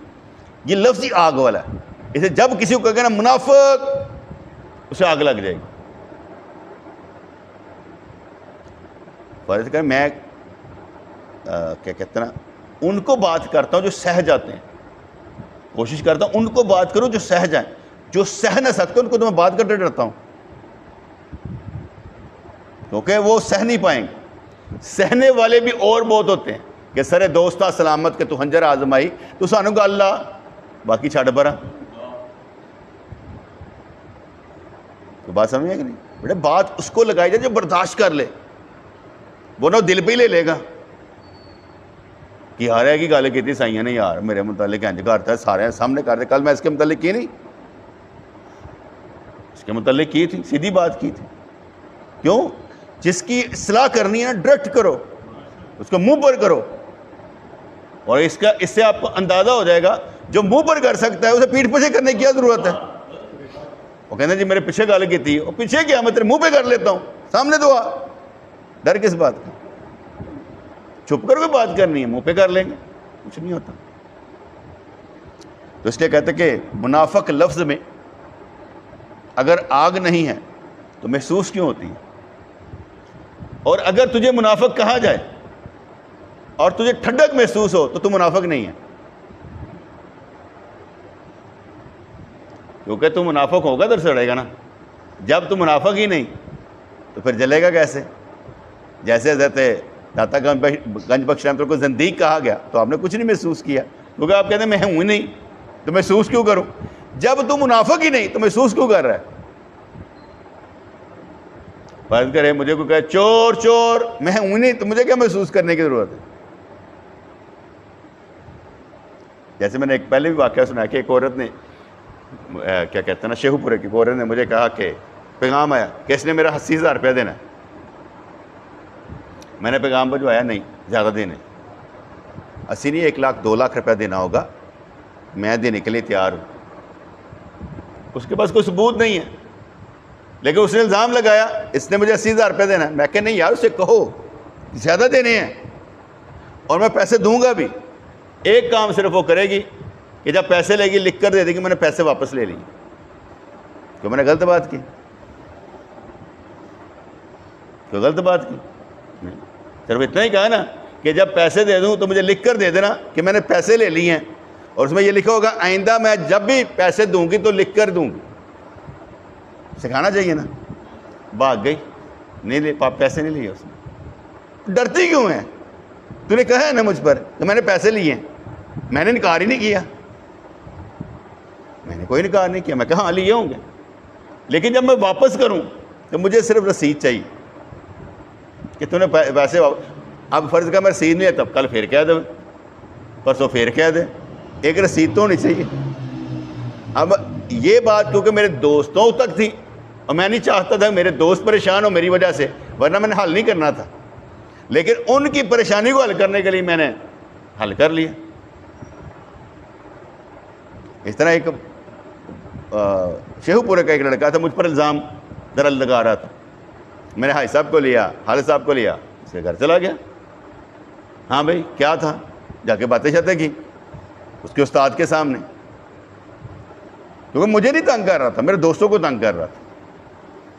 یہ لفظ ہی آگ والا ہے، اسے جب کسی کو کہنا منافق اسے آگ لگ جائے گی۔ فرض کریں میں کیا کہتے ہیں نا، ان کو بات کرتا ہوں جو سہ جاتے ہیں، کوشش کرتا ہوں ان کو بات کروں جو سہ جائیں، جو سہ نہ سکتے ان کو تو میں بات کرتے ڈرتا ہوں، کیونکہ وہ سہ نہیں پائیں گے۔ سہنے والے بھی اور بہت ہوتے ہیں کہ سرے دوستا سلامت کے تو ہنجر آزمائی تو سانو گا اللہ باقی چھڑ برا، تو بات سمجھ گئے کہ نہیں بیٹے؟ بات اس کو لگائی جائے جو برداشت کر لے، وہ نہ دل پہ ہی لے گا کہ یار ہے کی گل کی تھی سائیاں نے، یار میرے متعلق انج کرتا ہے، سارے سامنے کرتے، کل میں اس کے متعلق کی نہیں، اس کے متعلق کی تھی، سیدھی بات کی تھی۔ کیوں؟ جس کی اصلاح کرنی ہے نا ڈائریکٹ کرو، اس کو منہ پر کرو، اور اس سے آپ کو اندازہ ہو جائے گا جو منہ پر کر سکتا ہے اسے پیٹھ پیچھے کرنے کی کیا ضرورت ہے؟ وہ کہتے ہیں جی میرے پیچھے گل کی تھی، اور پیچھے کیا، میں تیرے منہ پہ کر لیتا ہوں، سامنے دعا، ڈر کس بات کا؟ چھپ کر کوئی بات کرنی ہے، منہ پہ کر لیں گے، کچھ نہیں ہوتا۔ تو اس لیے کہتے کہ منافق لفظ میں اگر آگ نہیں ہے تو محسوس کیوں ہوتی ہے؟ اور اگر تجھے منافق کہا جائے اور تجھے ٹھنڈک محسوس ہو تو منافق نہیں ہے، کیونکہ تو منافق ہوگا تو سڑے گا نا۔ جب تو منافق ہی نہیں تو پھر جلے گا کیسے؟ جیسے حضرت داتا گنج بخش رحمۃ اللہ کو زندیق کہا گیا تو آپ نے کچھ نہیں محسوس کیا، کیونکہ آپ کہتے ہیں میں ہوں ہی نہیں تو محسوس کیوں کروں؟ جب تو منافق ہی نہیں تو محسوس کیوں کر رہا ہے؟ فرض کرے مجھے کوئی کہے چور چور، میں ہوں ہی نہیں تو مجھے کیا محسوس کرنے کی ضرورت ہے؟ جیسے میں نے ایک پہلے بھی واقعہ سنا کہ ایک عورت نے کیا کہتے ہیں نا، شیخو پورے کی عورت نے مجھے کہا کہ پیغام آیا کہ اس نے میرا 80,000 روپیہ دینا ہے۔ میں نے پیغام بھجوایا نہیں زیادہ دینے، 80 نہیں 1 لاکھ 2 لاکھ روپیہ دینا ہوگا، میں دینے کے لیے تیار ہوں۔ اس کے پاس کوئی ثبوت نہیں ہے، لیکن اس نے الزام لگایا اس نے مجھے 80,000 روپیہ دینا ہے۔ میں کہ نہیں یار، اسے کہو زیادہ دینے ہیں اور میں پیسے دوں گا بھی۔ ایک کام صرف وہ کرے گی کہ جب پیسے لے گی لکھ کر دے دے گی میں نے پیسے واپس لے لیے، کہ میں نے غلط بات کی، تو غلط بات کی نہیں، صرف اتنا ہی کہا نا کہ جب پیسے دے دوں تو مجھے لکھ کر دے دینا کہ میں نے پیسے لے لیے ہیں، اور اس میں یہ لکھا ہوگا آئندہ میں جب بھی پیسے دوں گی تو لکھ کر دوں گی۔ سکھانا چاہیے نا۔ بھاگ گئی، نہیں لے، پیسے نہیں لیے اس نے۔ ڈرتی کیوں ہے؟ تو نے کہا ہے نا مجھ پر کہ میں نے پیسے لیے ہیں، میں نے انکار ہی نہیں کیا، میں نے کوئی انکار نہیں کیا، میں کہا ہاں لیے ہوں گے، لیکن جب میں واپس کروں تو مجھے صرف رسید چاہیے کہ تو نے پیسے اب فرض کا میں رسید نہیں ہے تب کل پھر کہہ دے، پرسوں پھر کہہ دے، ایک رسید تو ہونی چاہیے۔ اب یہ بات کیونکہ میرے دوستوں تک تھی اور میں نہیں چاہتا تھا میرے دوست پریشان ہو میری وجہ سے، ورنہ میں نے حل نہیں کرنا تھا، لیکن ان کی پریشانی کو حل کرنے کے لیے میں نے حل کر لیا۔ اس طرح ایک شیخو پورے کا ایک لڑکا تھا، مجھ پر الزام درل لگا رہا تھا، میں نے حاج صاحب کو لیا، حالد صاحب کو لیا، اس کے گھر چلا گیا۔ ہاں بھائی کیا تھا؟ جا کے باتیں شاتیں کی اس کے استاد کے سامنے، کیونکہ مجھے نہیں تنگ کر رہا تھا، میرے دوستوں کو تنگ کر رہا تھا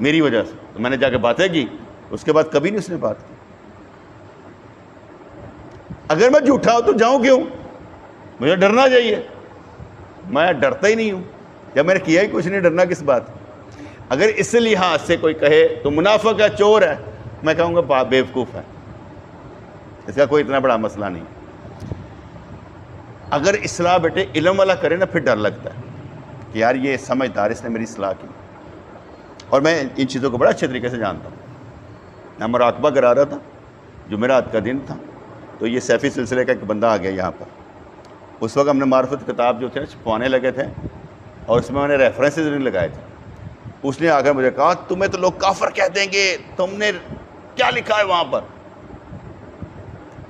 میری وجہ سے، تو میں نے جا کے باتیں کی، اس کے بعد کبھی نہیں اس نے بات کی۔ اگر میں جھوٹا ہوں تو جاؤں کیوں؟ مجھے ڈرنا چاہیے، میں ڈرتا ہی نہیں ہوں، جب میں نے کیا ہی کچھ نہیں، ڈرنا کس بات؟ اگر اس لحاظ سے کوئی کہے تو منافق ہے، چور ہے، میں کہوں گا بیوقوف ہے، اس کا کوئی اتنا بڑا مسئلہ نہیں۔ اگر اصلاح بیٹے علم والا کرے نا پھر ڈر لگتا ہے کہ یار یہ سمجھدار، اس نے میری اصلاح کی، اور میں ان چیزوں کو بڑا اچھے طریقے سے جانتا ہوں. میں مراقبہ کرا رہا تھا، جمعرات کا دن تھا، تو یہ سیفی سلسلے کا ایک بندہ آ گیا یہاں پر. اس وقت ہم نے معرفت کتاب جو تھے چھپوانے لگے تھے، اور اس میں نے ریفرنسز نہیں لگائے تھے. اس نے آ کر مجھے کہا تمہیں تو لوگ کافر کہہ دیں گے، تم نے کیا لکھا ہے وہاں پر.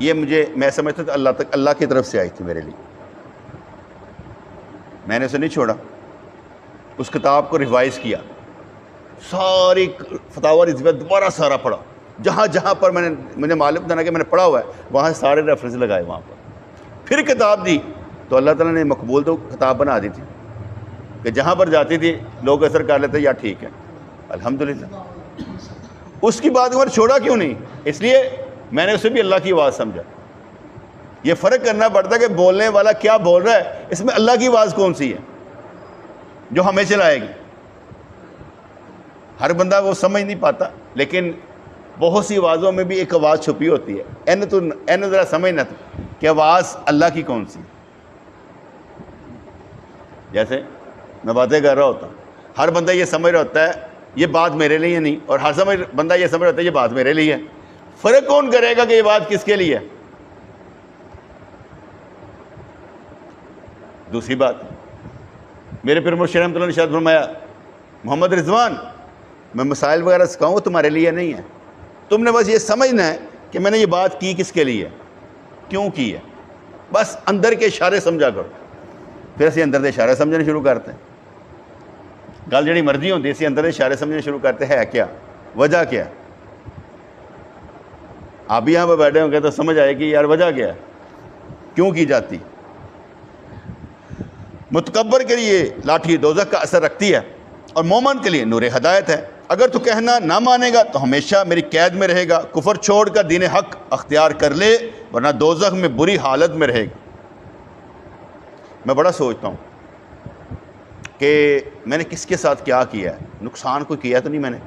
یہ میں سمجھتا تھا اللہ کی طرف سے آئی تھی میرے لیے. میں نے اسے نہیں چھوڑا، اس کتاب کو ریوائز کیا، ساری فتاوی رضویہ دوبارہ سارا پڑھا، جہاں جہاں پر مجھے معلوم تھا نا کہ میں نے پڑھا ہوا ہے وہاں سارے ریفرنس لگائے وہاں پر. پھر کتاب دی تو اللہ تعالیٰ نے مقبول تو کتاب بنا دی تھی کہ جہاں پر جاتی تھی لوگ اثر کر لیتے یا ٹھیک ہے الحمدللہ. اس کی بات عمر چھوڑا کیوں نہیں؟ اس لیے میں نے اسے بھی اللہ کی آواز سمجھا. یہ فرق کرنا پڑتا ہے کہ بولنے والا کیا بول رہا ہے، اس میں اللہ کی آواز کون سی ہے جو ہمیں چلائے گی. ہر بندہ وہ سمجھ نہیں پاتا، لیکن بہت سی آوازوں میں بھی ایک آواز چھپی ہوتی ہے. این ذرا سمجھنا تو کہ آواز اللہ کی کون سی. جیسے میں باتیں کر رہا ہوتا ہوں، ہر بندہ یہ سمجھ رہا ہوتا ہے یہ بات میرے لیے نہیں، اور ہر بندہ یہ سمجھ رہا ہوتا ہے یہ بات میرے لیے ہے. فرق کون کرے گا کہ یہ بات کس کے لیے ہے؟ دوسری بات، میرے پیر مرشد رحمۃ اللہ نے ارشاد فرمایا محمد رضوان میں مسائل وغیرہ سکھاؤں وہ تمہارے لیے نہیں ہے، تم نے بس یہ سمجھنا ہے کہ میں نے یہ بات کی کس کے لیے، کیوں کی ہے، بس اندر کے اشارے سمجھا کرو. پھر اسی اندر دے اشارے سمجھنے شروع کرتے ہیں. گل جڑی مرضی ہوتی اسی اندر دے اشارے سمجھنے شروع کرتے ہیں کیا وجہ کیا. آپ بھی یہاں پہ بیٹھے ہوں گے تو سمجھ آئے گی یار وجہ کیا ہے، کیوں کی جاتی. متکبر کے لیے لاٹھی دوزخ کا اثر رکھتی ہے اور مومن کے لیے نور ہدایت ہے. اگر تو کہنا نہ مانے گا تو ہمیشہ میری قید میں رہے گا، کفر چھوڑ کر دین حق اختیار کر لے ورنہ دوزخ میں بری حالت میں رہے گا. میں بڑا سوچتا ہوں کہ میں نے کس کے ساتھ کیا ہے، نقصان کو کیا تو نہیں میں نے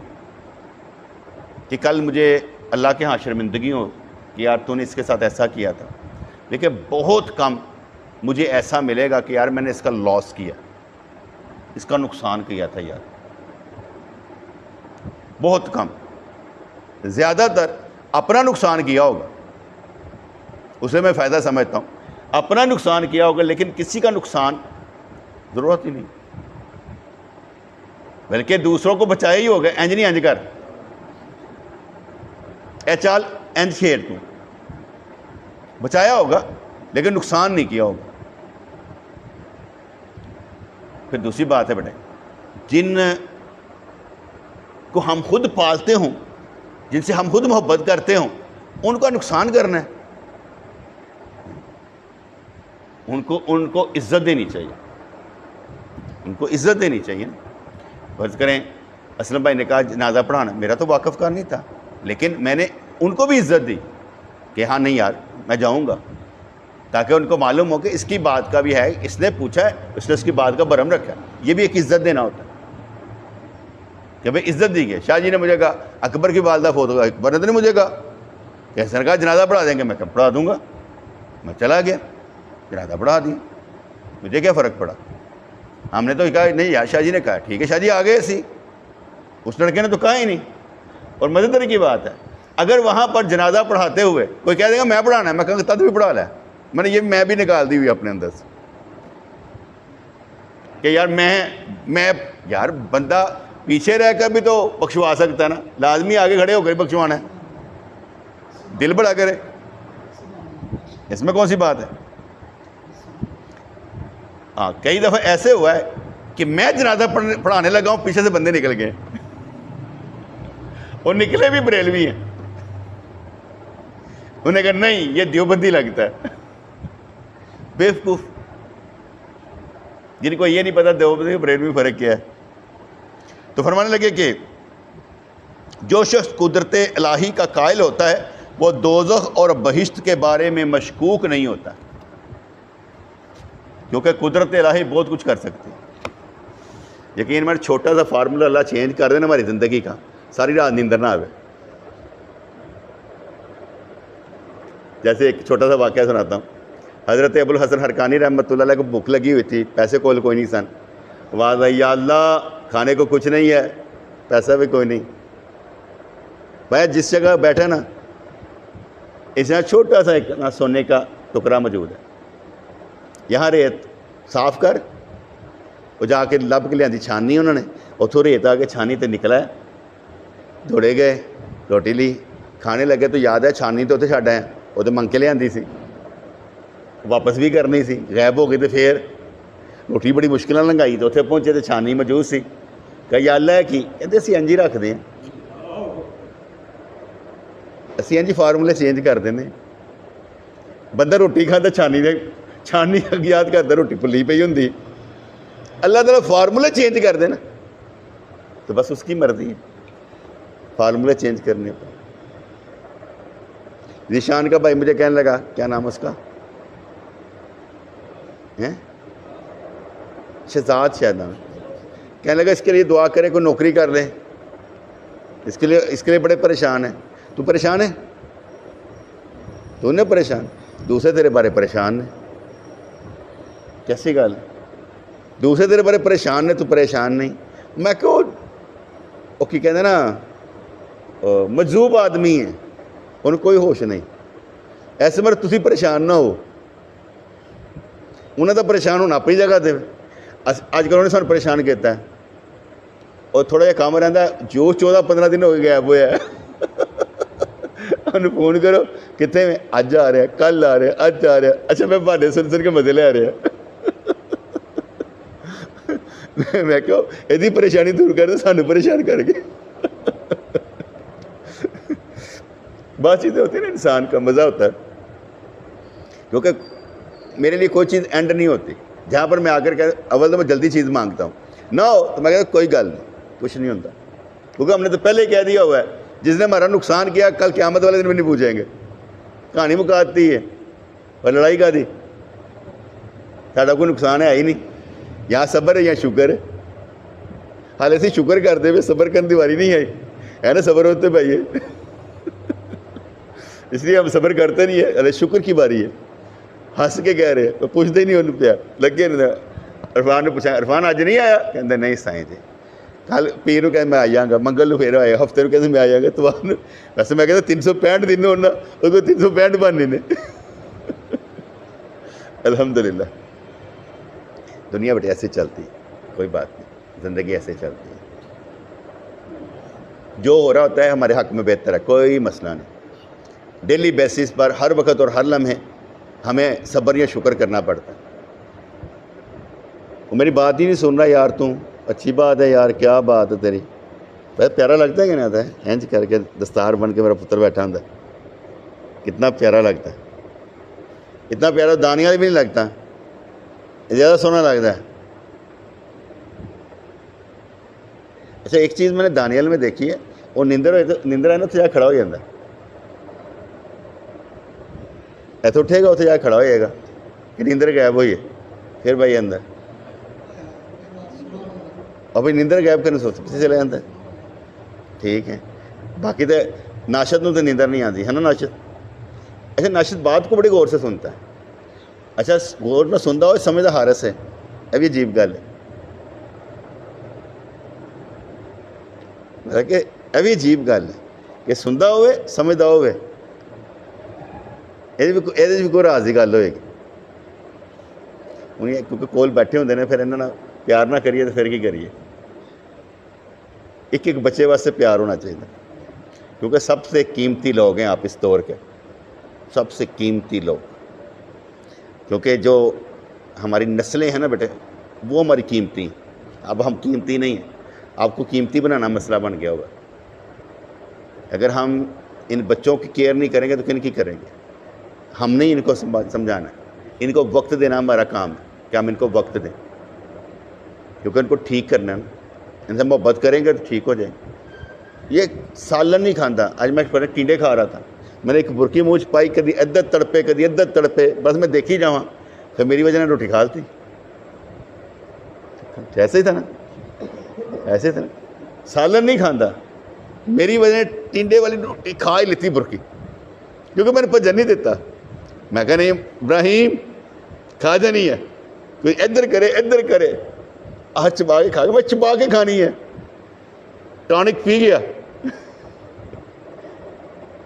کہ کل مجھے اللہ کے ہاں شرمندگی ہو کہ یار تو نے اس کے ساتھ ایسا کیا تھا. لیکن بہت کم مجھے ایسا ملے گا کہ یار میں نے اس کا لاس کیا، اس کا نقصان کیا تھا. یار بہت کم، زیادہ تر اپنا نقصان کیا ہوگا، اسے میں فائدہ سمجھتا ہوں. اپنا نقصان کیا ہوگا لیکن کسی کا نقصان ضرورت ہی نہیں، بلکہ دوسروں کو بچایا ہی ہوگا. انج نہیں انج کر، اے چال انج کھیل، تو بچایا ہوگا لیکن نقصان نہیں کیا ہوگا. پھر دوسری بات ہے بیٹے، جن کو ہم خود پالتے ہوں، جن سے ہم خود محبت کرتے ہوں، ان کا نقصان کرنا ہے. ان کو عزت دینی چاہیے، ان کو عزت دینی چاہیے. فرض کریں اسلم بھائی نے کہا جنازہ پڑھانا، میرا تو واقف کار نہیں تھا، لیکن میں نے ان کو بھی عزت دی کہ ہاں نہیں یار میں جاؤں گا، تاکہ ان کو معلوم ہو کہ اس کی بات کا بھی ہے، اس نے پوچھا ہے، اس نے اس کی بات کا برہم رکھا ہے. یہ بھی ایک عزت دینا ہوتا ہے کہ بھئی عزت دی گئی. شاہ جی نے مجھے کہا اکبر کی والدہ فوت ہوگا، اکبر نے تو نہیں مجھے کہا کہ حسن کا جنازہ پڑھا دیں گے. میں کہا پڑھا دوں گا. میں چلا گیا، جنازہ پڑھا دیا، مجھے کیا فرق پڑا. ہم نے تو کہا نہیں یار، شاہ جی نے کہا ٹھیک ہے شاہ جی آ گئے سی، اس لڑکے نے تو کہا ہی نہیں. اور مزیدار کی بات ہے، اگر وہاں پر جنازہ پڑھاتے ہوئے کوئی کہہ دے گا میں پڑھانا ہے، میں کہوں گا تد بھی پڑھا لے. میں نے یہ میں بھی نکال دی ہوئی اپنے اندر سے کہ یار میں یار بندہ پیچھے رہ کر بھی تو بخشوا سکتا ہے نا، لازمی آگے کھڑے ہو کر بخشوانا ہے. دل بڑا کرے، اس میں کون سی بات ہے. ہاں کئی دفعہ ایسے ہوا ہے کہ میں جنازہ پڑھانے لگا ہوں، پیچھے سے بندے نکل گئے اور نکلے بھی بریلوی ہیں. انہوں نے کہا نہیں یہ دیوبندی لگتا ہے. بیوقوف، جن کو یہ نہیں پتا دیوبندی اور بریلوی میں فرق کیا ہے. تو فرمانے لگے کہ جو شخص قدرت الہی کا قائل ہوتا ہے وہ دوزخ اور بہشت کے بارے میں مشکوک نہیں ہوتا، کیونکہ قدرت الہی بہت کچھ کر سکتی ہے. یقین میں چھوٹا سا فارمولا اللہ چینج کر دینا ہماری زندگی کا، ساری رات نیندر نہ آوے. جیسے ایک چھوٹا سا واقعہ سناتا ہوں. حضرت ابو الحسن حرکانی رحمۃ اللہ علیہ کو بھوک لگی ہوئی تھی، پیسے کوئی نہیں سن. آواز آئی یا اللہ کھانے کو کچھ نہیں ہے. پیسہ بھی کوئی نہیں. بھائی جس جگہ بیٹھا نا اس یہاں چھوٹا سا ایک سونے کا ٹکڑا موجود ہے, یہاں ریت صاف کر, وہ جا کے لب کے لیا چھاننی انہوں نے, اتوں ریت آ کے چھانی تے نکلا ہے, دوڑے گئے روٹی لی کھانے لگے تو یاد ہے چھانی تو اتنے چڈ آئے, وہ تو منگ کے لیا سی, واپس بھی کرنی سی, غائب ہو گئی تو پھر روٹی بڑی مشکل لنگائی, تو اتنے پہنچے تو چھانی موجود سی. کہ یال ہے کہ کہتے اسی انج ہی رکھتے ہیں, اسی انج فارمولے چینج کر دیں. بندہ روٹی کھاتا چھانی یاد کرتا روٹی پلی پی ہوں, اللہ تعالیٰ فارمولے چینج کر دے نا, تو بس اس کی مرضی ہے فارمولے چینج کرنے پر. ذیشان کا بھائی مجھے کہنے لگا, کیا نام اس کا, شہزاد شاید نام, کہنے لگا اس کے لیے دعا کریں کوئی نوکری کر لیں, اس کے لیے بڑے پریشان ہیں. تو پریشان ہے, تو نہیں پریشان, دوسرے تیرے بارے پریشان ہیں. کیسی گل, دوسرے تیرے بارے پریشان نے, تو پریشان نہیں. میں کہو وہ کی کہتے نا مجذوب آدمی ہے, انہوں کوئی ہوش نہیں. ایسے مر تسی پریشان نہ ہو, انہیں تو پریشان ہونا اپنی جگہ دے. اج کل انہیں سانو پریشان کیتا ہے, اور تھوڑا جہا کام رہتا ہے, جو 14-15 دن ہو گئے غائب ہوا ہے, انہوں فون کرو کتنے میں, اج آ رہا ہے, کل آ رہا ہے, اج آ رہا ہے. اچھا میں بہانے سن کے مزے لے آ رہا. میں کہو یہ پریشانی دور کر دے, سانو پریشان کر کے. بات چیزیں ہوتی ہیں نا, انسان کا مزہ ہوتا ہے, کیونکہ میرے لیے کوئی چیز اینڈ نہیں ہوتی. جہاں پر میں آ کر کہ اول تو میں جلدی چیز مانگتا ہوں, نہ ہو تو میں کہتا کوئی گل نہیں, کچھ نہیں ہوتا, کیونکہ ہم نے تو پہلے کہہ دیا ہوا ہے جس نے ہمارا نقصان کیا کل قیامت والے دن بھی نہیں پوچھیں گے. کہانی مکاتی ہے, اور لڑائی کا دی, ساڈا کوئی نقصان ہے ہی نہیں. یہاں صبر ہے, یہاں شکر ہے. حال ایسی شکر کرتے ہوئے صبر کرنے کی واری نہیں آئی ہے نا, صبر ہوتے بھائی اس لیے ہم صبر کرتے نہیں ہے. ارے شکر کی باری ہے, ہنس کے کہہ رہے, تو پوچھتے ہی نہیں انہوں پیا لگے. عرفان نے پوچھا, عرفان اج نہیں آیا, کہتے نہیں سائیں جی, کل پیر کو کہ میں آ جاؤں گا, منگل کو پھر آیا, ہفتے کو کہتے میں آ جاؤں گا. تو ویسے میں کہتا 365 دن ہونا, وہ کوئی 365 بننے نے. الحمدللہ دنیا بیٹے ایسے چلتی ہے, کوئی بات نہیں, زندگی ایسے چلتی ہے. جو ہو رہا ہوتا ہے ہمارے حق میں بہتر ہے, کوئی مسئلہ نہیں. ڈیلی بیسس پر ہر وقت اور ہر لمحے ہمیں صبر یا شکر کرنا پڑتا ہے. وہ میری بات ہی نہیں سن رہا یار, تم اچھی بات ہے یار, کیا بات ہے تیری, بہت پیارا لگتا ہے کہ نہیں آتا ہے, اینج کر کے دستار بن کے میرا پتر بیٹھا ہوں, کتنا پیارا لگتا ہے. اتنا پیارا دانیال بھی نہیں لگتا, زیادہ سونا لگتا ہے. اچھا ایک چیز میں نے دانیال میں دیکھی ہے, وہ نیندر ہے نا تو جا کھڑا ہو جاتا ہے, ایسے اٹھے گا اتنے جا کھڑا ہو جائے گا کہ نیندر غائب ہوئی ہے, پھر بھائی اندر, اور بھائی نیندر غائب کرنے سوچ پیچھے چلے جاتا ہے. ٹھیک ہے, باقی تو ناشد نو تو نیندر نہیں آتی ہے نا ناشد. اچھا ناشد بات کو بڑی غور سے سنتا ہے. اچھا غور میں سنتا ہو سمجھتا حارس ہے, اب یہ عجیب گل ہے کہ اب یہ عجیب گل ہے کہ سنتا ہوئے سمجھتا ہوئے, یہ کوئی راز کی گل ہوئے گی. انہیں کیونکہ کول بیٹھے ہوتے ہیں پھر انہوں پیار نہ کریے تو پھر کی کریے. ایک ایک بچے واسطے پیار ہونا چاہیے, کیونکہ سب سے قیمتی لوگ ہیں آپ اس دور کے, سب سے قیمتی لوگ. کیونکہ جو ہماری نسلیں ہیں نا بیٹے, وہ ہماری قیمتی ہیں. اب ہم قیمتی نہیں ہیں, آپ کو قیمتی بنانا مسئلہ بن گیا ہوگا. اگر ہم ان بچوں کی کیئر نہیں کریں گے تو کن کی کریں گے؟ ہم نہیں ان کو سمجھانا ہے, ان کو وقت دینا ہمارا کام ہے کہ ہم ان کو وقت دیں, کیونکہ ان کو ٹھیک کرنا ہے. ان سے محبت کریں گے تو ٹھیک ہو جائیں. یہ سالن نہیں کھاتا. آج میں ٹینڈے کھا رہا تھا, میں نے ایک برکی مونچھ پائی, کدی ادھر تڑپے کدی ادھر تڑپے, بس میں دیکھی جاواں, پھر میری وجہ نے روٹی کھا لی. ایسے ہی تھا نا, ایسے تھا نا, سالن نہیں کھاتا, میری وجہ نے ٹینڈے والی روٹی کھا ہی لیتی برکی, کیونکہ میں نے پجن نہیں دیتا. میں کہا نہیں ابراہیم کھا جانی ہے, کوئی ادھر کرے ادھر کرے, چبا کے کھا کے, میں چبا کے کھانی ہے. ٹانک پی گیا.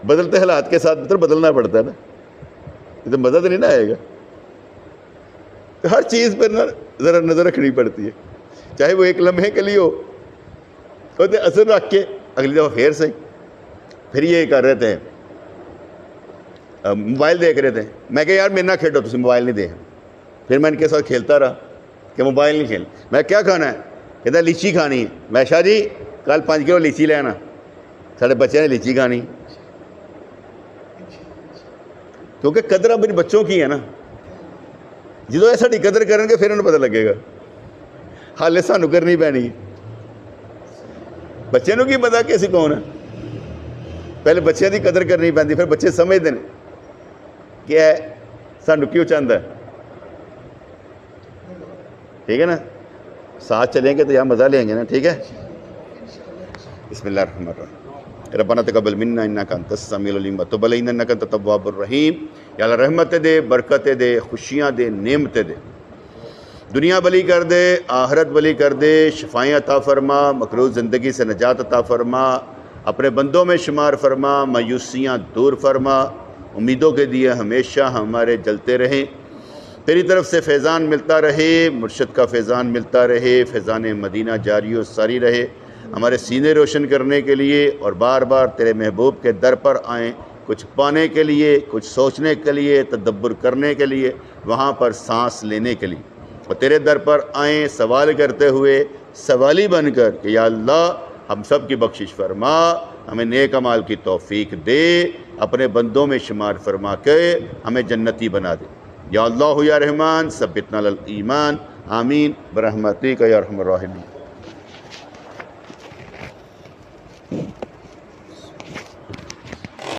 بدلتے حالات کے ساتھ مطلب بدلنا پڑتا ہے نا, یہ تو مزہ تو نہیں نا آئے گا. ہر چیز پر نا ذرا نظر رکھنی پڑتی ہے, چاہے وہ ایک لمحے کے لیے ہو, تو اثر رکھ کے اگلی دفعہ پھر صحیح. پھر یہ کر رہے تھے, موبائل دیکھ رہے تھے, میں کہ یار میرے نہ کھیلو, تم موبائل نہیں دیکھ. پھر میں ان کے ساتھ کھیلتا رہا کہ موبائل نہیں کھیل. میں کیا کھانا ہے, کہتا لیچی کھانی ہے. میں شاہ جی کل 5 کلو لیچی لے آنا, سارے بچے نے لیچی کھانی, کیونکہ قدر اپنے بچوں کی ہے نا. جدو یہ ساری قدر کریں گے پھر انہیں پتہ لگے گا. حالے سانو کرنی پینی, بچے نو کی پتا کہ اسی کون ہے. پہلے بچے کی قدر کرنی پینی, پھر بچے سمجھتے ہیں کہ سانو کیوں چاہتا ہے. ٹھیک ہے نا, ساتھ چلیں گے تو یہاں مزہ لیں گے نا. ٹھیک ہے, بسم اللہ الرحمن الرحیم. ربنا تقبل منا انک انت السمیع العلیم وتب علینا انک انت التواب الرحیم. یا اللہ رحمت دے, برکتیں دے, خوشیاں دے, نعمتیں دے, دنیا بلی کر دے, آخرت بلی کر دے, شفائیں عطا فرما, مکروہ زندگی سے نجات عطا فرما, اپنے بندوں میں شمار فرما, مایوسیاں دور فرما, امیدوں کے دیے ہمیشہ ہمارے جلتے رہیں, تیری طرف سے فیضان ملتا رہے, مرشد کا فیضان ملتا رہے, فیضان مدینہ جاری و ساری رہے, ہمارے سینے روشن کرنے کے لیے, اور بار بار تیرے محبوب کے در پر آئیں, کچھ پانے کے لیے, کچھ سوچنے کے لیے, تدبر کرنے کے لیے, وہاں پر سانس لینے کے لیے, اور تیرے در پر آئیں سوال کرتے ہوئے, سوالی بن کر کہ یا اللہ ہم سب کی بخشش فرما, ہمیں نیک اعمال کی توفیق دے, اپنے بندوں میں شمار فرما کے ہمیں جنتی بنا دے. یا اللہ یا رحمان ثبتنا علی الایمان, آمین برحمتک یا ارحم الراحمین.